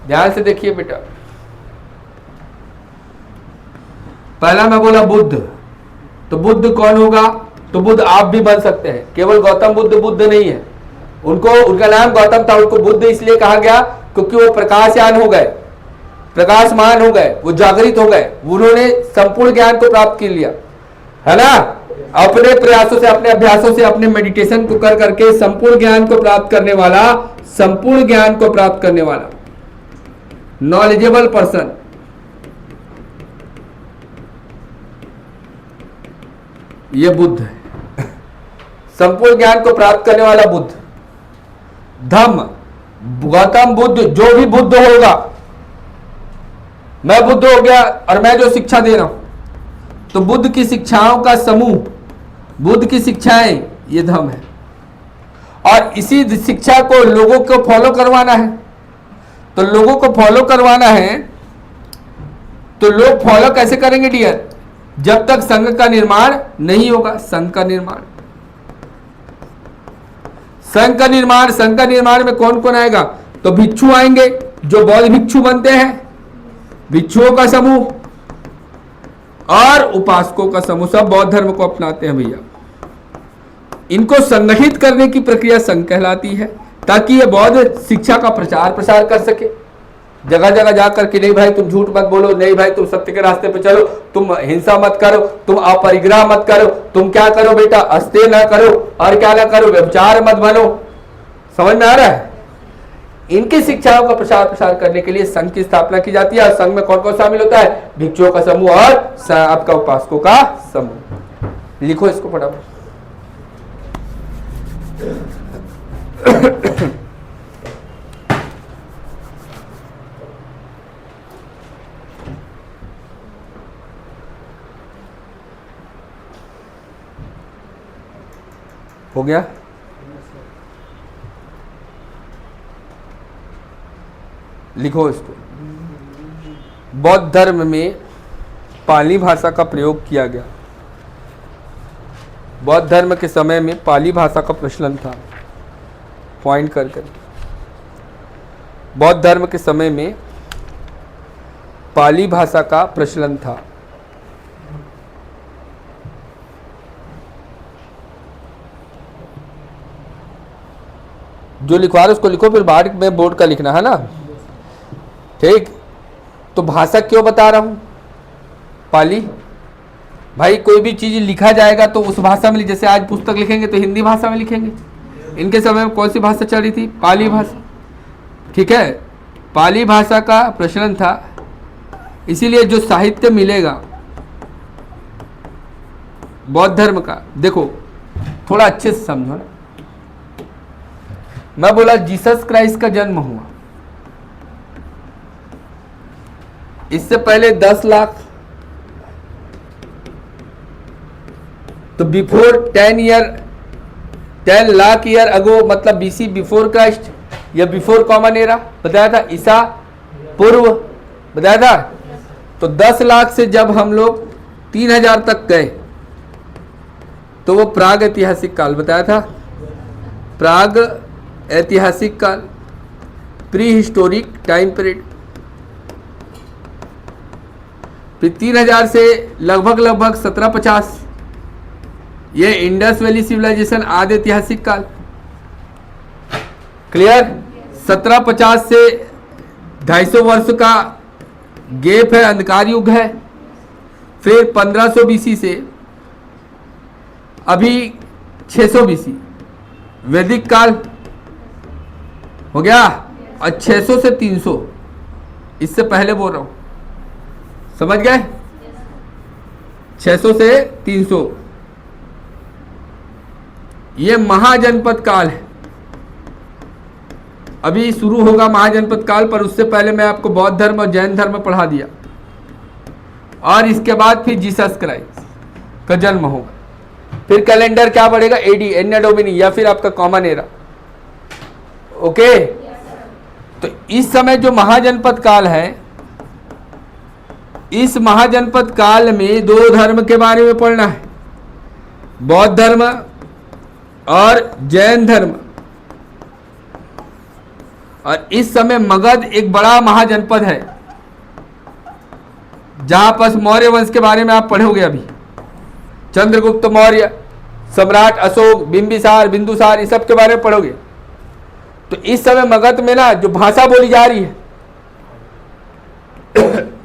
ध्यान से देखिए बेटा। पहला मैं बोला बुद्ध, तो बुद्ध कौन होगा, तो बुद्ध आप भी बन सकते हैं। केवल गौतम बुद्ध बुद्ध नहीं है, उनको, उनका नाम गौतम था, उनको बुद्ध इसलिए कहा गया क्योंकि वो प्रकाशयान हो गए, प्रकाशमान हो गए, वो जागृत हो गए, उन्होंने संपूर्ण ज्ञान को प्राप्त कर लिया, है ना। अपने प्रयासों से, अपने अभ्यासों से, अपने मेडिटेशन को कर करके संपूर्ण ज्ञान को प्राप्त करने वाला, संपूर्ण ज्ञान को प्राप्त करने वाला नॉलेजेबल पर्सन, ये बुद्ध है। संपूर्ण ज्ञान को प्राप्त करने वाला बुद्ध। धम्म, गौतम बुद्ध, जो भी बुद्ध होगा, मैं बुद्ध हो गया और मैं जो शिक्षा दे रहा हूं, तो बुद्ध की शिक्षाओं का समूह, बुद्ध की शिक्षाएं, ये धम्म है। और इसी शिक्षा को लोगों को फॉलो करवाना है। तो लोगों को फॉलो करवाना है, तो लोग फॉलो कैसे करेंगे डियर, जब तक संघ का निर्माण नहीं होगा। संघ का निर्माण, संघ का निर्माण में कौन कौन आएगा, तो भिक्षु आएंगे, जो बौद्ध भिक्षु बनते हैं, भिक्षुओं का समूह और उपासकों का समूह, सब बौद्ध धर्म को अपनाते हैं भैया। इनको संगठित करने की प्रक्रिया संघ कहलाती है, ताकि ये बौद्ध शिक्षा का प्रचार प्रसार कर सके। जगह जगह जाकर के, नहीं भाई तुम झूठ मत बोलो, नहीं भाई तुम सत्य के रास्ते पे चलो, तुम हिंसा मत करो, तुम अपरिग्रह मत करो, तुम क्या करो बेटा, अस्ते ना करो, और क्या ना करो, व्यभिचार मत बनो। समझ में आ रहा है। इनकी शिक्षाओं का प्रचार प्रसार करने के लिए संघ की स्थापना की जाती है। और संघ में कौन कौन शामिल होता है, भिक्षुओं का समूह और आपका उपासकों का समूह। लिखो इसको फटाफट। हो गया। लिखो इसको। बौद्ध धर्म में पाली भाषा का प्रयोग किया गया। बौद्ध धर्म के समय में पाली भाषा का प्रचलन था। पॉइंट कर कर बौद्ध धर्म के समय में पाली भाषा का प्रचलन था। जो लिखवा रहे उसको लिखो, फिर बाद में बोर्ड का लिखना है ना, ठीक। तो भाषा क्यों बता रहा हूं? पाली। भाई कोई भी चीज लिखा जाएगा तो उस भाषा में, जैसे आज पुस्तक लिखेंगे तो हिंदी भाषा में लिखेंगे। इनके समय में कौन सी भाषा चल रही थी? पाली भाषा, ठीक है। पाली भाषा का प्रचलन था, इसीलिए जो साहित्य मिलेगा बौद्ध धर्म का, देखो थोड़ा अच्छे से समझो ना। मैं बोला जीसस क्राइस्ट का जन्म हुआ, इससे पहले 10 लाख, तो बिफोर 10 लाख ईयर अगो, मतलब बीसी, बिफोर क्राइस्ट या बिफोर कॉमन एरा बताया था, ईसा पूर्व बताया था। तो 10 लाख से जब हम लोग 3000 तक गए तो वो प्राग ऐतिहासिक काल बताया था। प्राग ऐतिहासिक काल, प्री हिस्टोरिक टाइम पीरियड। फिर 3000 से लगभग 1750 ये इंडस वैली सिविलाइजेशन, आदि ऐतिहासिक काल। क्लियर? 1750 से 250 वर्ष का गैप है, अंधकार युग है। फिर 1500 बीसी से अभी 600 बीसी वैदिक काल हो गया। और 600 से 300 इससे पहले बोल रहा हूं, समझ गए? 600 से 300 ये महाजनपद काल है। अभी शुरू होगा महाजनपद काल, पर उससे पहले मैं आपको बौद्ध धर्म और जैन धर्म पढ़ा दिया। और इसके बाद फिर जीसस क्राइस्ट का जन्म होगा। फिर कैलेंडर क्या बढ़ेगा? एडी, एन्ना डोमिनी, या फिर आपका कॉमन एरा। ओके, तो इस समय जो महाजनपद काल है, इस महाजनपद काल में 2 धर्म के बारे में पढ़ना है, बौद्ध धर्म और जैन धर्म। और इस समय मगध एक बड़ा महाजनपद है, जहां पर मौर्य वंश के बारे में आप पढ़ोगे। अभी चंद्रगुप्त मौर्य, सम्राट अशोक, बिंबिसार, बिंदुसार, इस सब के बारे में पढ़ोगे। तो इस समय मगध में ना जो भाषा बोली जा रही है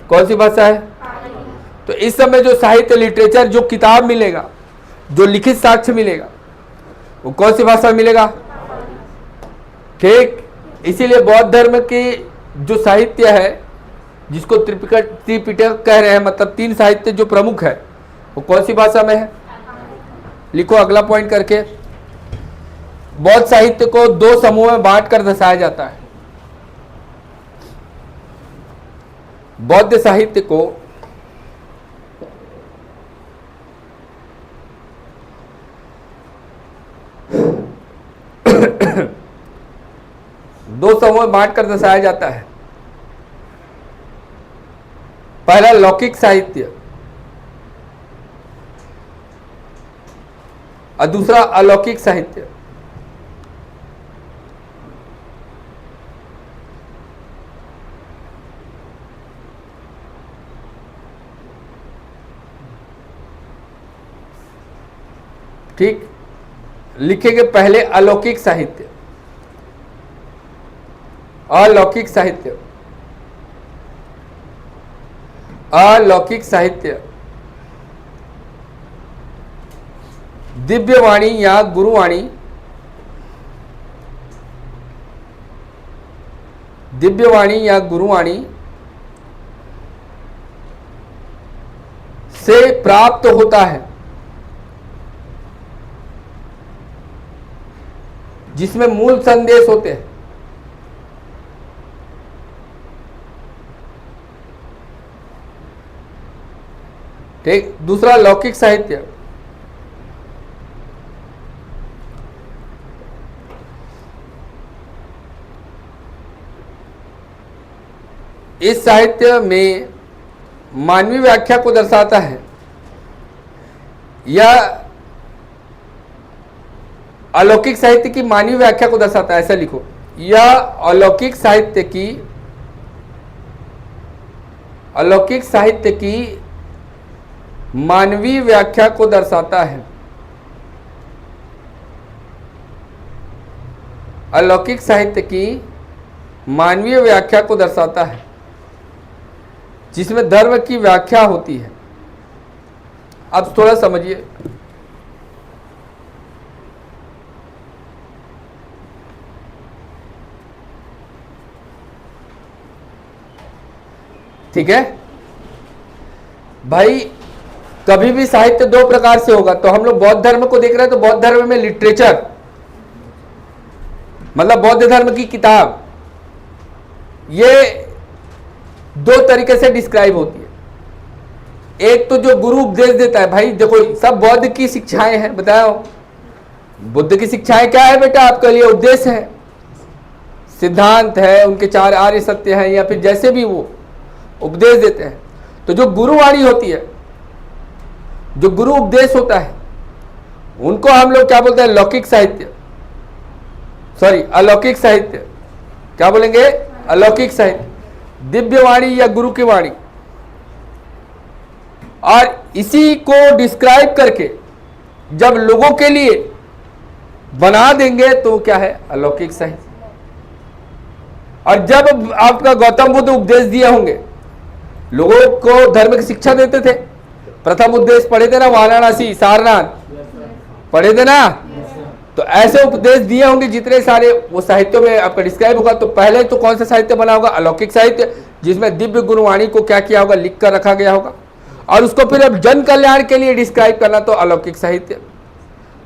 कौन सी भाषा है? तो इस समय जो साहित्य, लिटरेचर, जो किताब मिलेगा, जो लिखित साक्ष्य मिलेगा, वो कौन सी भाषा में मिलेगा? ठीक। इसीलिए बौद्ध धर्म की जो साहित्य है, जिसको त्रिपिटक कह रहे हैं, मतलब 3 साहित्य जो प्रमुख है, वो कौन सी भाषा में है? लिखो अगला पॉइंट करके। बौद्ध साहित्य को 2 समूह में बांट कर दर्शाया जाता है। बौद्ध साहित्य को दो समूह में बांट कर दर्शाया जाता है। पहला लौकिक साहित्य और दूसरा अलौकिक साहित्य। ठीक, लिखेंगे पहले अलौकिक साहित्य, अलौकिक साहित्य, अलौकिक साहित्य दिव्यवाणी या गुरुवाणी, दिव्यवाणी या गुरुवाणी से प्राप्त होता है, जिसमें मूल संदेश होते हैं। ठीक। दूसरा लौकिक साहित्य, इस साहित्य में मानवीय व्याख्या को दर्शाता है, यह अलौकिक साहित्य की मानवीय व्याख्या को दर्शाता है, ऐसा लिखो, यह अलौकिक साहित्य की मानवीय व्याख्या को दर्शाता है। अलौकिक साहित्य की मानवीय व्याख्या को दर्शाता है, जिसमें धर्म की व्याख्या होती है। अब थोड़ा समझिए, ठीक है भाई। कभी भी साहित्य दो प्रकार से होगा, तो हम लोग बौद्ध धर्म को देख रहे हैं, तो बौद्ध धर्म में लिटरेचर मतलब बौद्ध धर्म की किताब, ये दो तरीके से डिस्क्राइब होती है। एक तो जो गुरु उपदेश देता है, भाई देखो सब बौद्ध की शिक्षाएं हैं, बताओ बुद्ध की शिक्षाएं क्या है बेटा, आपके लिए उपदेश है, सिद्धांत है, उनके 4 आर्य सत्य हैं, या फिर जैसे भी वो उपदेश देते हैं। तो जो गुरुवाणी होती है, जो गुरु उपदेश होता है, उनको हम लोग क्या बोलते हैं, लौकिक साहित्य, सॉरी अलौकिक साहित्य, क्या बोलेंगे, अलौकिक साहित्य, दिव्य वाणी या गुरु की वाणी। और इसी को डिस्क्राइब करके जब लोगों के लिए बना देंगे तो क्या है, अलौकिक साहित्य। और जब आपका गौतम बुद्ध उपदेश दिए होंगे, लोगों को धर्म की शिक्षा देते थे, प्रथम उपदेश पढ़े थे ना, वाराणसी सारनाथ पढ़े थे ना, तो ऐसे उपदेश दिए होंगे जितने सारे, वो साहित्यों में आपका डिस्क्राइब होगा। तो पहले तो कौन सा साहित्य बना होगा, अलौकिक साहित्य, जिसमें दिव्य गुरुवाणी को क्या किया होगा, लिख कर रखा गया होगा, और उसको फिर अब जन कल्याण के लिए डिस्क्राइब करना, तो अलौकिक साहित्य,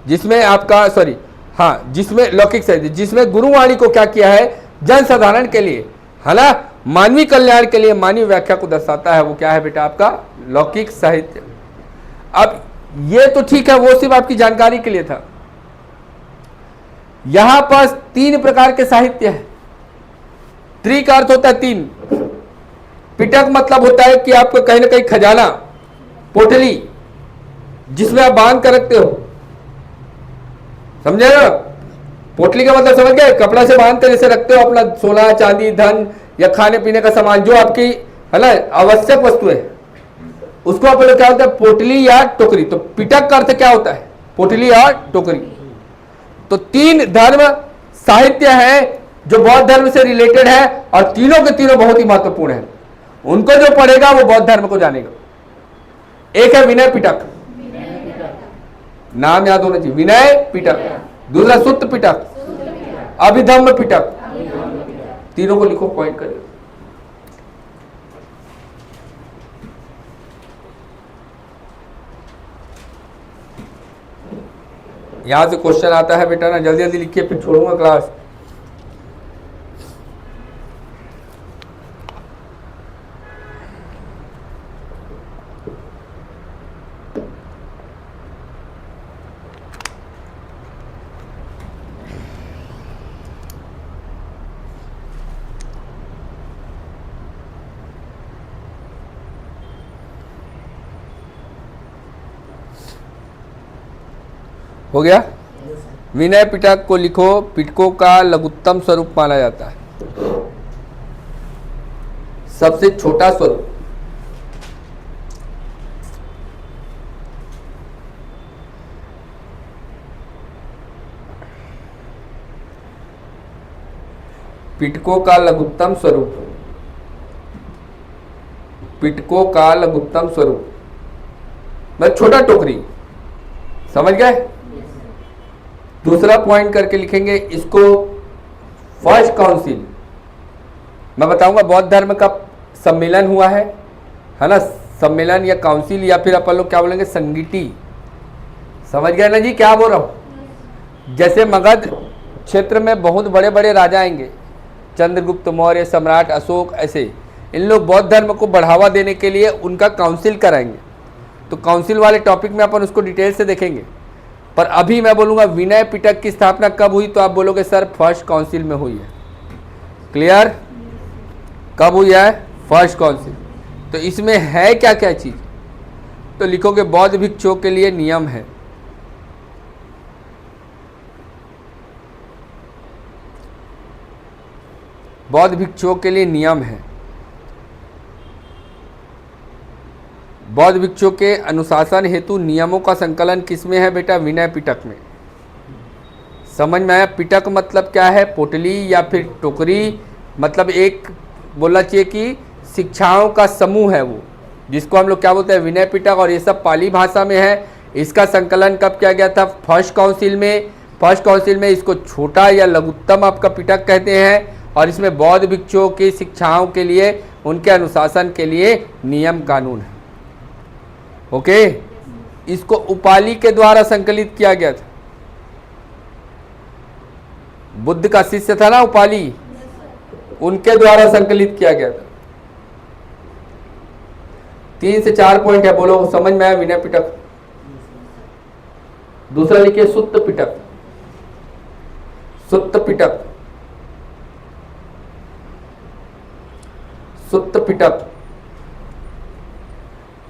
जिसमें आपका सॉरी हाँ, जिसमें लौकिक साहित्य, जिसमें गुरुवाणी को क्या किया है, जन साधारण के लिए, है ना, मानवीय कल्याण के लिए मानवीय व्याख्या को दर्शाता है, वो क्या है बेटा, आपका लौकिक साहित्य। अब ये तो ठीक है, वो सिर्फ आपकी जानकारी के लिए था। यहां पर 3 प्रकार के साहित्य है। त्रि का अर्थ होता है 3। पिटक मतलब होता है कि आपको कहीं ना कहीं खजाना, पोटली, जिसमें आप बांध कर रखते हो, समझे ना, पोटली का मतलब समझ गए, कपड़ा से बांध कर जैसे रखते हो अपना सोना चांदी धन या खाने पीने का सामान, जो आपकी है ना आवश्यक वस्तु है, उसको आप लोग क्या होता है, पोटली या टोकरी। तो पिटक का अर्थ क्या होता है, पोटली या टोकरी। तो 3 धर्म साहित्य है जो बौद्ध धर्म से रिलेटेड है, और तीनों के तीनों बहुत ही महत्वपूर्ण है। उनको जो पढ़ेगा वो बौद्ध धर्म को जानेगा। एक है विनय पिटक, नाम याद होना चाहिए, विनय पिटक। दूसरा सुत्त पिटक, अभिधम्म पिटक। तीनों को लिखो, पॉइंट करिए। यहां से क्वेश्चन आता है बेटा ना, जल्दी जल्दी लिखिए, फिर छोड़ूंगा क्लास। हो गया। विनय पिटक को लिखो, पिटकों का लघुत्तम स्वरूप माना जाता है, सबसे छोटा स्वरूप। पिटकों का लघुत्तम स्वरूप, पिटकों का लघुत्तम स्वरूप मतलब छोटा टोकरी, समझ गए। दूसरा पॉइंट करके लिखेंगे इसको, फर्स्ट काउंसिल। मैं बताऊंगा बौद्ध धर्म का सम्मेलन हुआ है ना, सम्मेलन या काउंसिल, या फिर अपन लोग क्या बोलेंगे, संगीटी। समझ गए ना जी क्या बोल रहा हूं। जैसे मगध क्षेत्र में बहुत बड़े बड़े राजा आएंगे, चंद्रगुप्त मौर्य, सम्राट अशोक, ऐसे इन लोग बौद्ध धर्म को बढ़ावा देने के लिए उनका काउंसिल कराएंगे। तो काउंसिल वाले टॉपिक में अपन उसको डिटेल से देखेंगे। पर अभी मैं बोलूँगा विनय पिटक की स्थापना कब हुई, तो आप बोलोगे सर फर्स्ट काउंसिल में हुई है। क्लियर, कब हुई है, फर्स्ट काउंसिल। तो इसमें है क्या क्या चीज, तो लिखोगे बौद्ध भिक्षुओं के लिए नियम है। बौद्ध भिक्षुओं के लिए नियम है। बौद्ध भिक्षुओं के अनुशासन हेतु नियमों का संकलन किसमें है बेटा? विनय पिटक में। समझ में आया? पिटक मतलब क्या है? पोटली या फिर टोकरी, मतलब एक बोलना चाहिए कि शिक्षाओं का समूह है वो, जिसको हम लोग क्या बोलते हैं? विनय पिटक। और ये सब पाली भाषा में है। इसका संकलन कब किया गया था? फर्स्ट काउंसिल में। फर्स्ट काउंसिल में इसको छोटा या लघुत्तम आपका पिटक कहते हैं। और इसमें बौद्ध भिक्षुओं की शिक्षाओं के लिए, उनके अनुशासन के लिए नियम कानून है। ओके, इसको उपाली के द्वारा संकलित किया गया था। बुद्ध का शिष्य था ना उपाली, उनके द्वारा संकलित किया गया था। 3 से 4 पॉइंट है, बोलो समझ में आया? विनय पिटक। दूसरा लिखिए सुत्त पिटक। सुत्त पिटक, सुत्त पिटक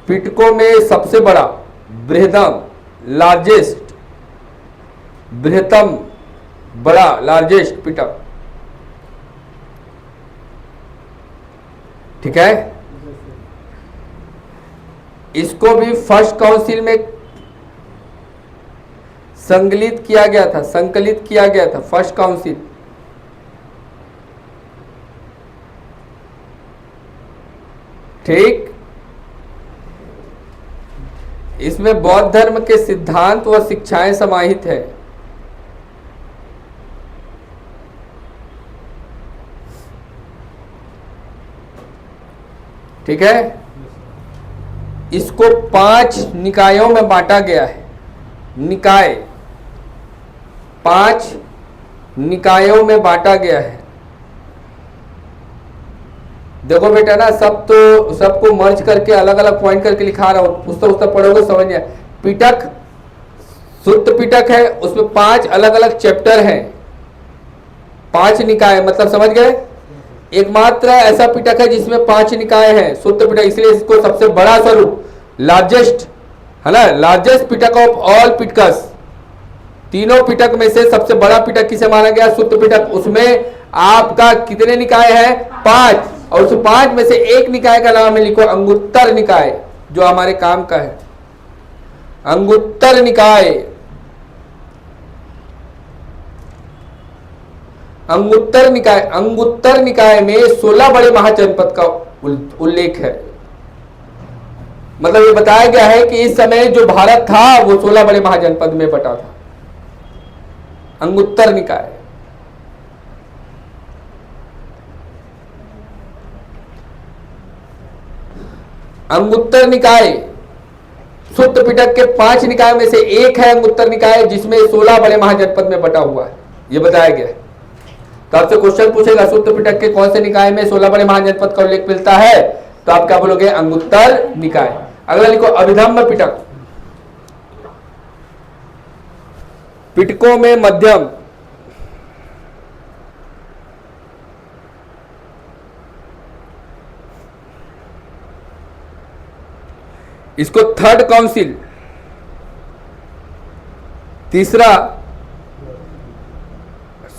पिटकों में सबसे बड़ा, बृहदम, लार्जेस्ट, बृहत्तम, बड़ा, लार्जेस्ट पिटक। ठीक है, इसको भी फर्स्ट काउंसिल में संकलित किया गया था। संकलित किया गया था फर्स्ट काउंसिल। ठीक, इसमें बौद्ध धर्म के सिद्धांत व शिक्षाएं समाहित है। ठीक है, इसको 5 निकायों में बांटा गया है। निकाय 5 निकायों में बांटा गया है। देखो बेटा ना, सबको मर्ज करके अलग अलग पॉइंट करके लिखा रहा हूं, पुस्तक पढ़ोगे समझ नहीं आए। पिटक, सुत्त पिटक है, उसमें 5 अलग अलग चैप्टर हैं। 5 निकाय मतलब समझ गए? एकमात्र ऐसा पिटक है जिसमें 5 निकाय हैं, सुत्त पिटक। इसलिए इसको सबसे बड़ा स्वरूप, लार्जेस्ट है ना, largest Pitaka of all Pitakas. तीनों पिटक में से सबसे बड़ा पिटक किसे माना गया? सुत्त पिटक। उसमें आपका कितने निकाय हैं? 5। और उस 5 में से एक निकाय का नाम है, लिखो अंगुत्तर निकाय, जो हमारे काम का है। अंगुत्तर निकाय। अंगुत्तर निकाय, अंगुत्तर निकाय में 16 बड़े महाजनपद का उल्लेख है। मतलब ये बताया गया है कि इस समय जो भारत था वो 16 बड़े महाजनपद में बटा था। अंगुत्तर निकाय। अंगुत्तर निकाय सुत्त पिटक के 5 निकाय में से एक है अंगुत्तर निकाय, जिसमें 16 बड़े महाजनपद में बटा हुआ है, ये बताया गया है। तो आपसे क्वेश्चन पूछेगा सुत्त पिटक के कौन से निकाय में 16 बड़े महाजनपद का उल्लेख मिलता है, तो आप क्या बोलोगे? अंगुत्तर निकाय। अगला लिखो अभिधम्म पिटक। पिटकों में मध्यम, इसको थर्ड काउंसिल, तीसरा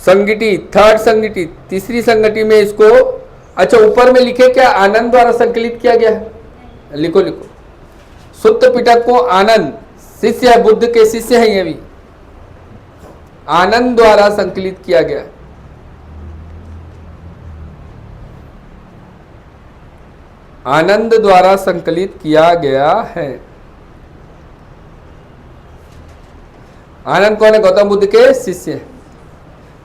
संगति, थर्ड संगति, तीसरी संगति में इसको, अच्छा ऊपर में लिखे क्या? आनंद द्वारा संकलित किया गया है। लिखो लिखो, सुत्त पिटक को आनंद, शिष्य है, बुद्ध के शिष्य हैं ये भी, आनंद द्वारा संकलित किया गया। आनंद द्वारा संकलित किया गया है। आनंद कौन है? गौतम बुद्ध के शिष्य।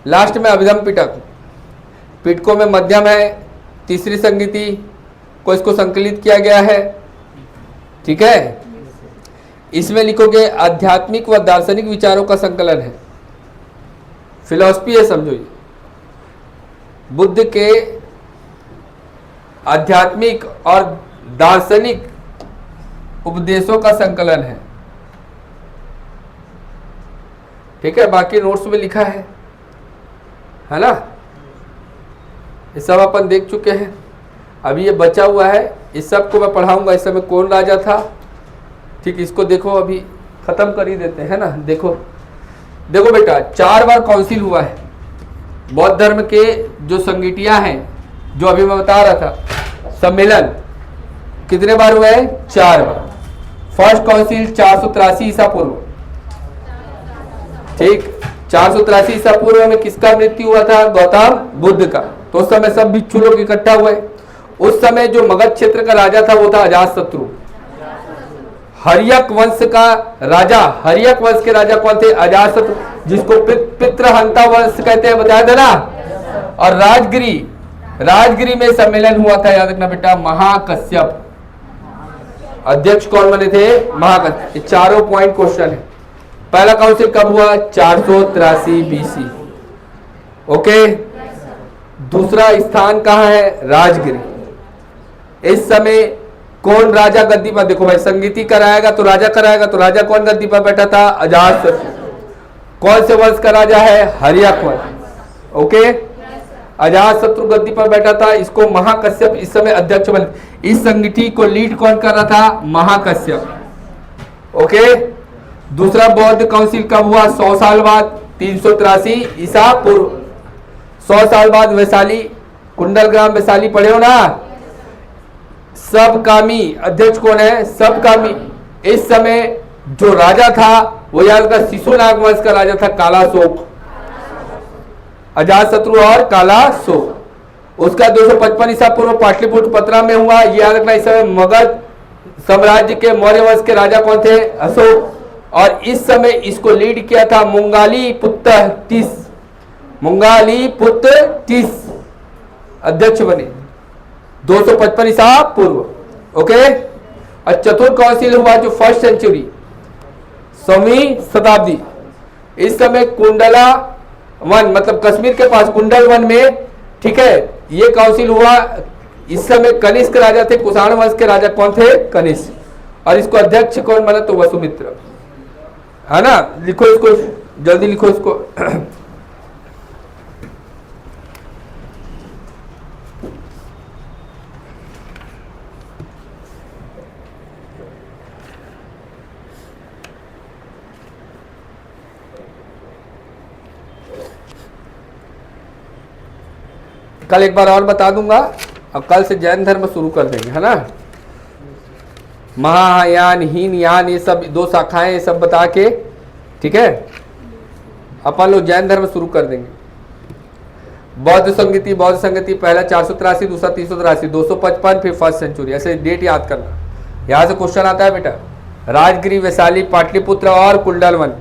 लास्ट में अभिधम्म पिटक, पिटकों में मध्यम है, तीसरी संगति को इसको संकलित किया गया है। ठीक है, इसमें लिखोगे आध्यात्मिक व दार्शनिक विचारों का संकलन है, फिलॉसफी है समझो ये। बुद्ध के आध्यात्मिक और दार्शनिक उपदेशों का संकलन है। ठीक है, बाकी नोट्स में लिखा है ना, ये सब अपन देख चुके हैं। अभी ये बचा हुआ है इस सब को मैं पढ़ाऊंगा। इस समय कौन राजा था, ठीक, इसको देखो, अभी खत्म कर ही देते हैं ना। देखो देखो बेटा, 4 बार काउंसिल हुआ है बौद्ध धर्म के। जो संगीटियां हैं, जो अभी मैं बता रहा था, सम्मेलन कितने बार हुआ है? 4 बार। फर्स्ट काउंसिल 483 ईसा पूर्व, ठीक, 483 ईसा पूर्व में किसका मृत्यु हुआ था? गौतम बुद्ध का। तो उस समय सब भिक्षु लोग इकट्ठा हुए। उस समय जो मगध क्षेत्र का राजा था वो था अजातशत्रु। हर्यक वंश का राजा, हर्यक वंश के राजा कौन थे? अजातशत्रु, जिसको पितृहंता वंश कहते हैं, बताया था ना। और राजगिरी में सम्मेलन हुआ था, याद रखना बेटा, महाकश्यप। अध्यक्ष कौन बने थे? महाकश्यप। ये चारों पॉइंट क्वेश्चन है। पहला काउंसिल कब हुआ? 483 बीसी। ओके। दूसरा स्थान कहाँ है? राजगिरी। इस समय कौन राजा गद्दी पर? देखो भाई, संगीति कराएगा तो राजा कौन गद्दी पर बैठा था? अजातशत्रु। कौन से वंश का राजा है? हर्यक वंश। ओके। अजातशत्रु गद्दी पर बैठा था। इसको महाकश्यप इस समय अध्यक्ष बने। इस संगीति को लीड कौन कर रहा था? महाकश्यप। ओके। दूसरा बौद्ध काउंसिल कब हुआ? 100 साल बाद, 383 ईसा पूर्व। 100 साल बाद वैशाली, कुंडलग्राम वैशाली पढ़े हो ना। सबकामी अध्यक्ष कौन है? सबकामी। इस समय जो राजा था वो याद का शिशुनाग वंश का राजा था, कालाशोक। अजातशत्रु और कालाशोक। उसका 255 ईसा पूर्व पाटलिपुत्र पतरा में हुआ। ये याद रखना। इस समय मगध साम्राज्य के मौर्य वंश के राजा कौन थे? अशोक। और इस समय इसको लीड किया था मुंगालीपुत्र टिस। मुंगालीपुत्र टिस अध्यक्ष बने, 255 ईसा पूर्व। ओके। और चतुर्थ काउंसिल हुआ जो फर्स्ट सेंचुरी, 7वीं शताब्दी। इस समय कुंडला वन, मतलब कश्मीर के पास कुंडल वन में, ठीक है, ये काउंसिल हुआ। इस समय कनिष्क राजा थे, कुषाण वंश के राजा कौन थे? कनिष्क। और इसको अध्यक्ष कौन बना? तो वसुमित्र, है ना। लिखो इसको, जल्दी लिखो इसको। कल एक बार और बता दूंगा, अब कल से जैन धर्म शुरू कर देंगे, है ना। महायान, हीनयान, ये सब 2 शाखाएं, ये सब बता के, ठीक है, अपन लोग जैन धर्म शुरू कर देंगे। बौद्ध संगति पहला 483, दूसरा 383, 255, फिर फर्स्ट सेंचुरी। ऐसे डेट याद करना। यहाँ से क्वेश्चन आता है बेटा। राजगिरी, वैशाली, पाटलिपुत्र और कुंडलवन,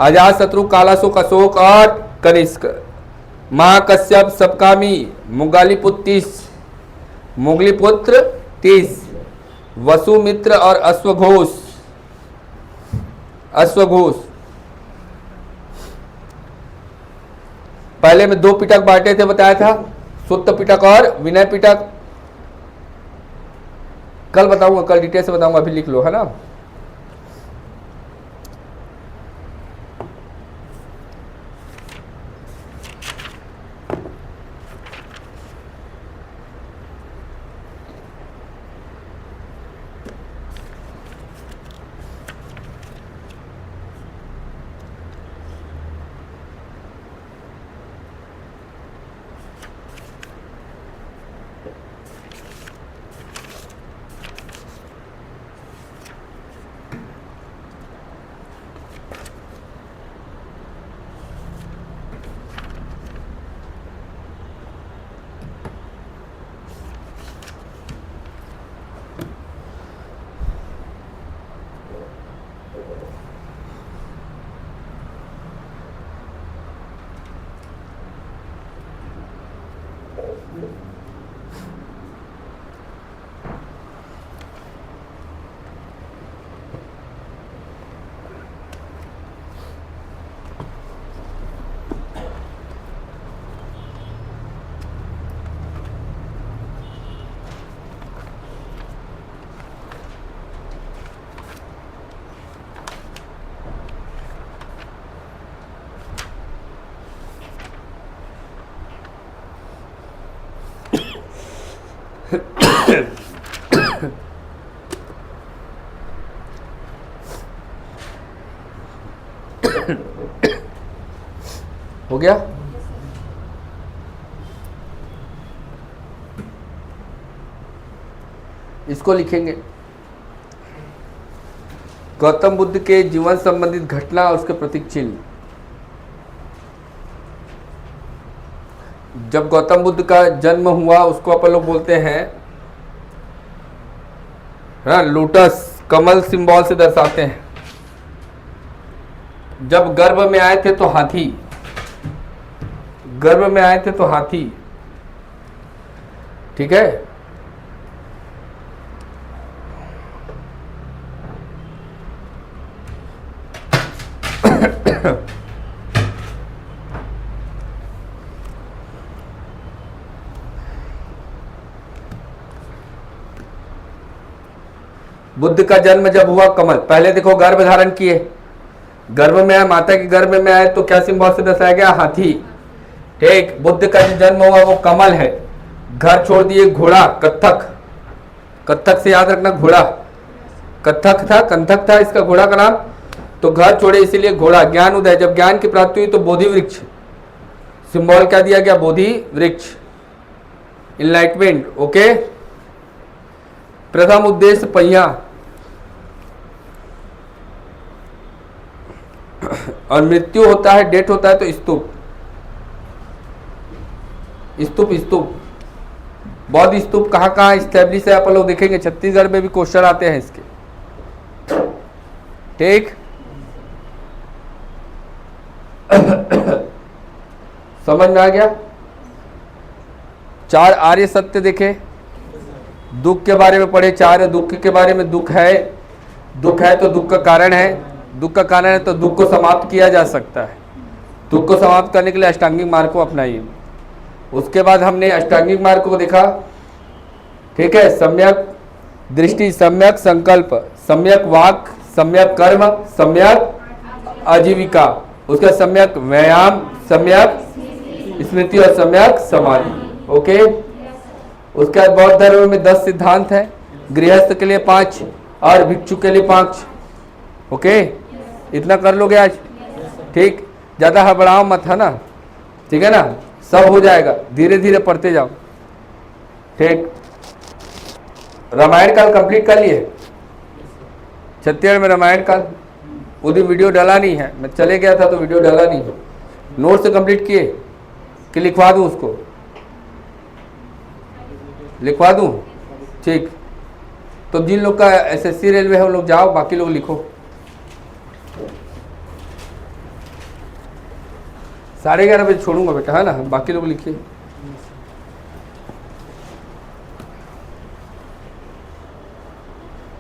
अजातशत्रु, कालाशोक, अशोक और कनिष्क, महाकश्यप, सबकामी, मुगलीपुत्र 30, वसुमित्र और अश्वघोष। पहले में 2 पिटक बांटे थे, बताया था, सुत्त पिटक और विनय पिटक। कल बताऊंगा, कल डिटेल से बताऊंगा, अभी लिख लो, है ना। हो गया? इसको लिखेंगे गौतम बुद्ध के जीवन संबंधित घटना और उसके प्रतीक चिन्ह। जब गौतम बुद्ध का जन्म हुआ उसको अपन लोग बोलते हैं ना, लोटस कमल सिंबल से दर्शाते हैं। जब गर्भ में आए थे तो हाथी, गर्भ में आए थे तो हाथी, ठीक है। बुद्ध का जन्म जब हुआ कमल, पहले देखो गर्भ धारण किए, गर्भ में आए, माता के गर्भ में आए तो क्या सिंबल से दर्शाया गया? हाथी, ठीक। बुद्ध का जो जन्म हुआ वो कमल है। घर छोड़ दिए, घोड़ा, कत्थक, कत्थक से याद रखना, घोड़ा कत्थक था, कंथक था इसका घोड़ा का नाम। तो घर छोड़े इसीलिए घोड़ा। ज्ञान उदय, जब ज्ञान की प्राप्ति हुई तो बोधि वृक्ष, सिंबल क्या दिया गया? बोधि वृक्ष, इनलाइटमेंट, ओके। प्रथम उद्देश्य पहिया, और मृत्यु होता है, डेथ होता है तो स्तूप, स्तूप, स्तूप। बौद्ध स्तूप कहाँ कहाँ स्टैब्लिश है अपन लोग देखेंगे, छत्तीसगढ़ में भी क्वेश्चन आते हैं इसके, ठीक। समझ में आ गया? 4 आर्य सत्य देखे, दुख के बारे में पढ़े, 4 दुख के बारे में। दुख है तो दुख का कारण है, दुख का कारण है तो दुख को समाप्त किया जा सकता है। दुख को समाप्त करने के लिए अष्टांगिक मार्ग को अपनाइए। उसके बाद हमने अष्टांगिक मार्ग को देखा, ठीक है। सम्यक दृष्टि, सम्यक संकल्प, सम्यक वाक, सम्यक कर्म, सम्यक आजीविका, उसका सम्यक व्यायाम, सम्यक स्मृति और सम्यक समाधि, ओके। उसके बाद बौद्ध धर्म में 10 सिद्धांत है, गृहस्थ के लिए 5 और भिक्षु के लिए 5, ओके। इतना कर लोगे आज, ठीक। ज़्यादा हड़बड़ाओ मत, है ना, ठीक है ना, सब हो जाएगा, धीरे धीरे पढ़ते जाओ, ठीक। रामायण काल कंप्लीट कर लिए? छत्तीसगढ़ में रामायण काल, वो दिन वीडियो डाला नहीं है, मैं चले गया था तो वीडियो डाला नहीं है। नोट से कंप्लीट किए कि लिखवा दूँ उसको? लिखवा दूँ, ठीक। तो जिन लोग का एसएससी रेलवे है वो लोग जाओ, बाकी लोग लिखो। 11:30 बजे छोड़ूंगा बेटा, है ना, बाकी लोग लिखिए।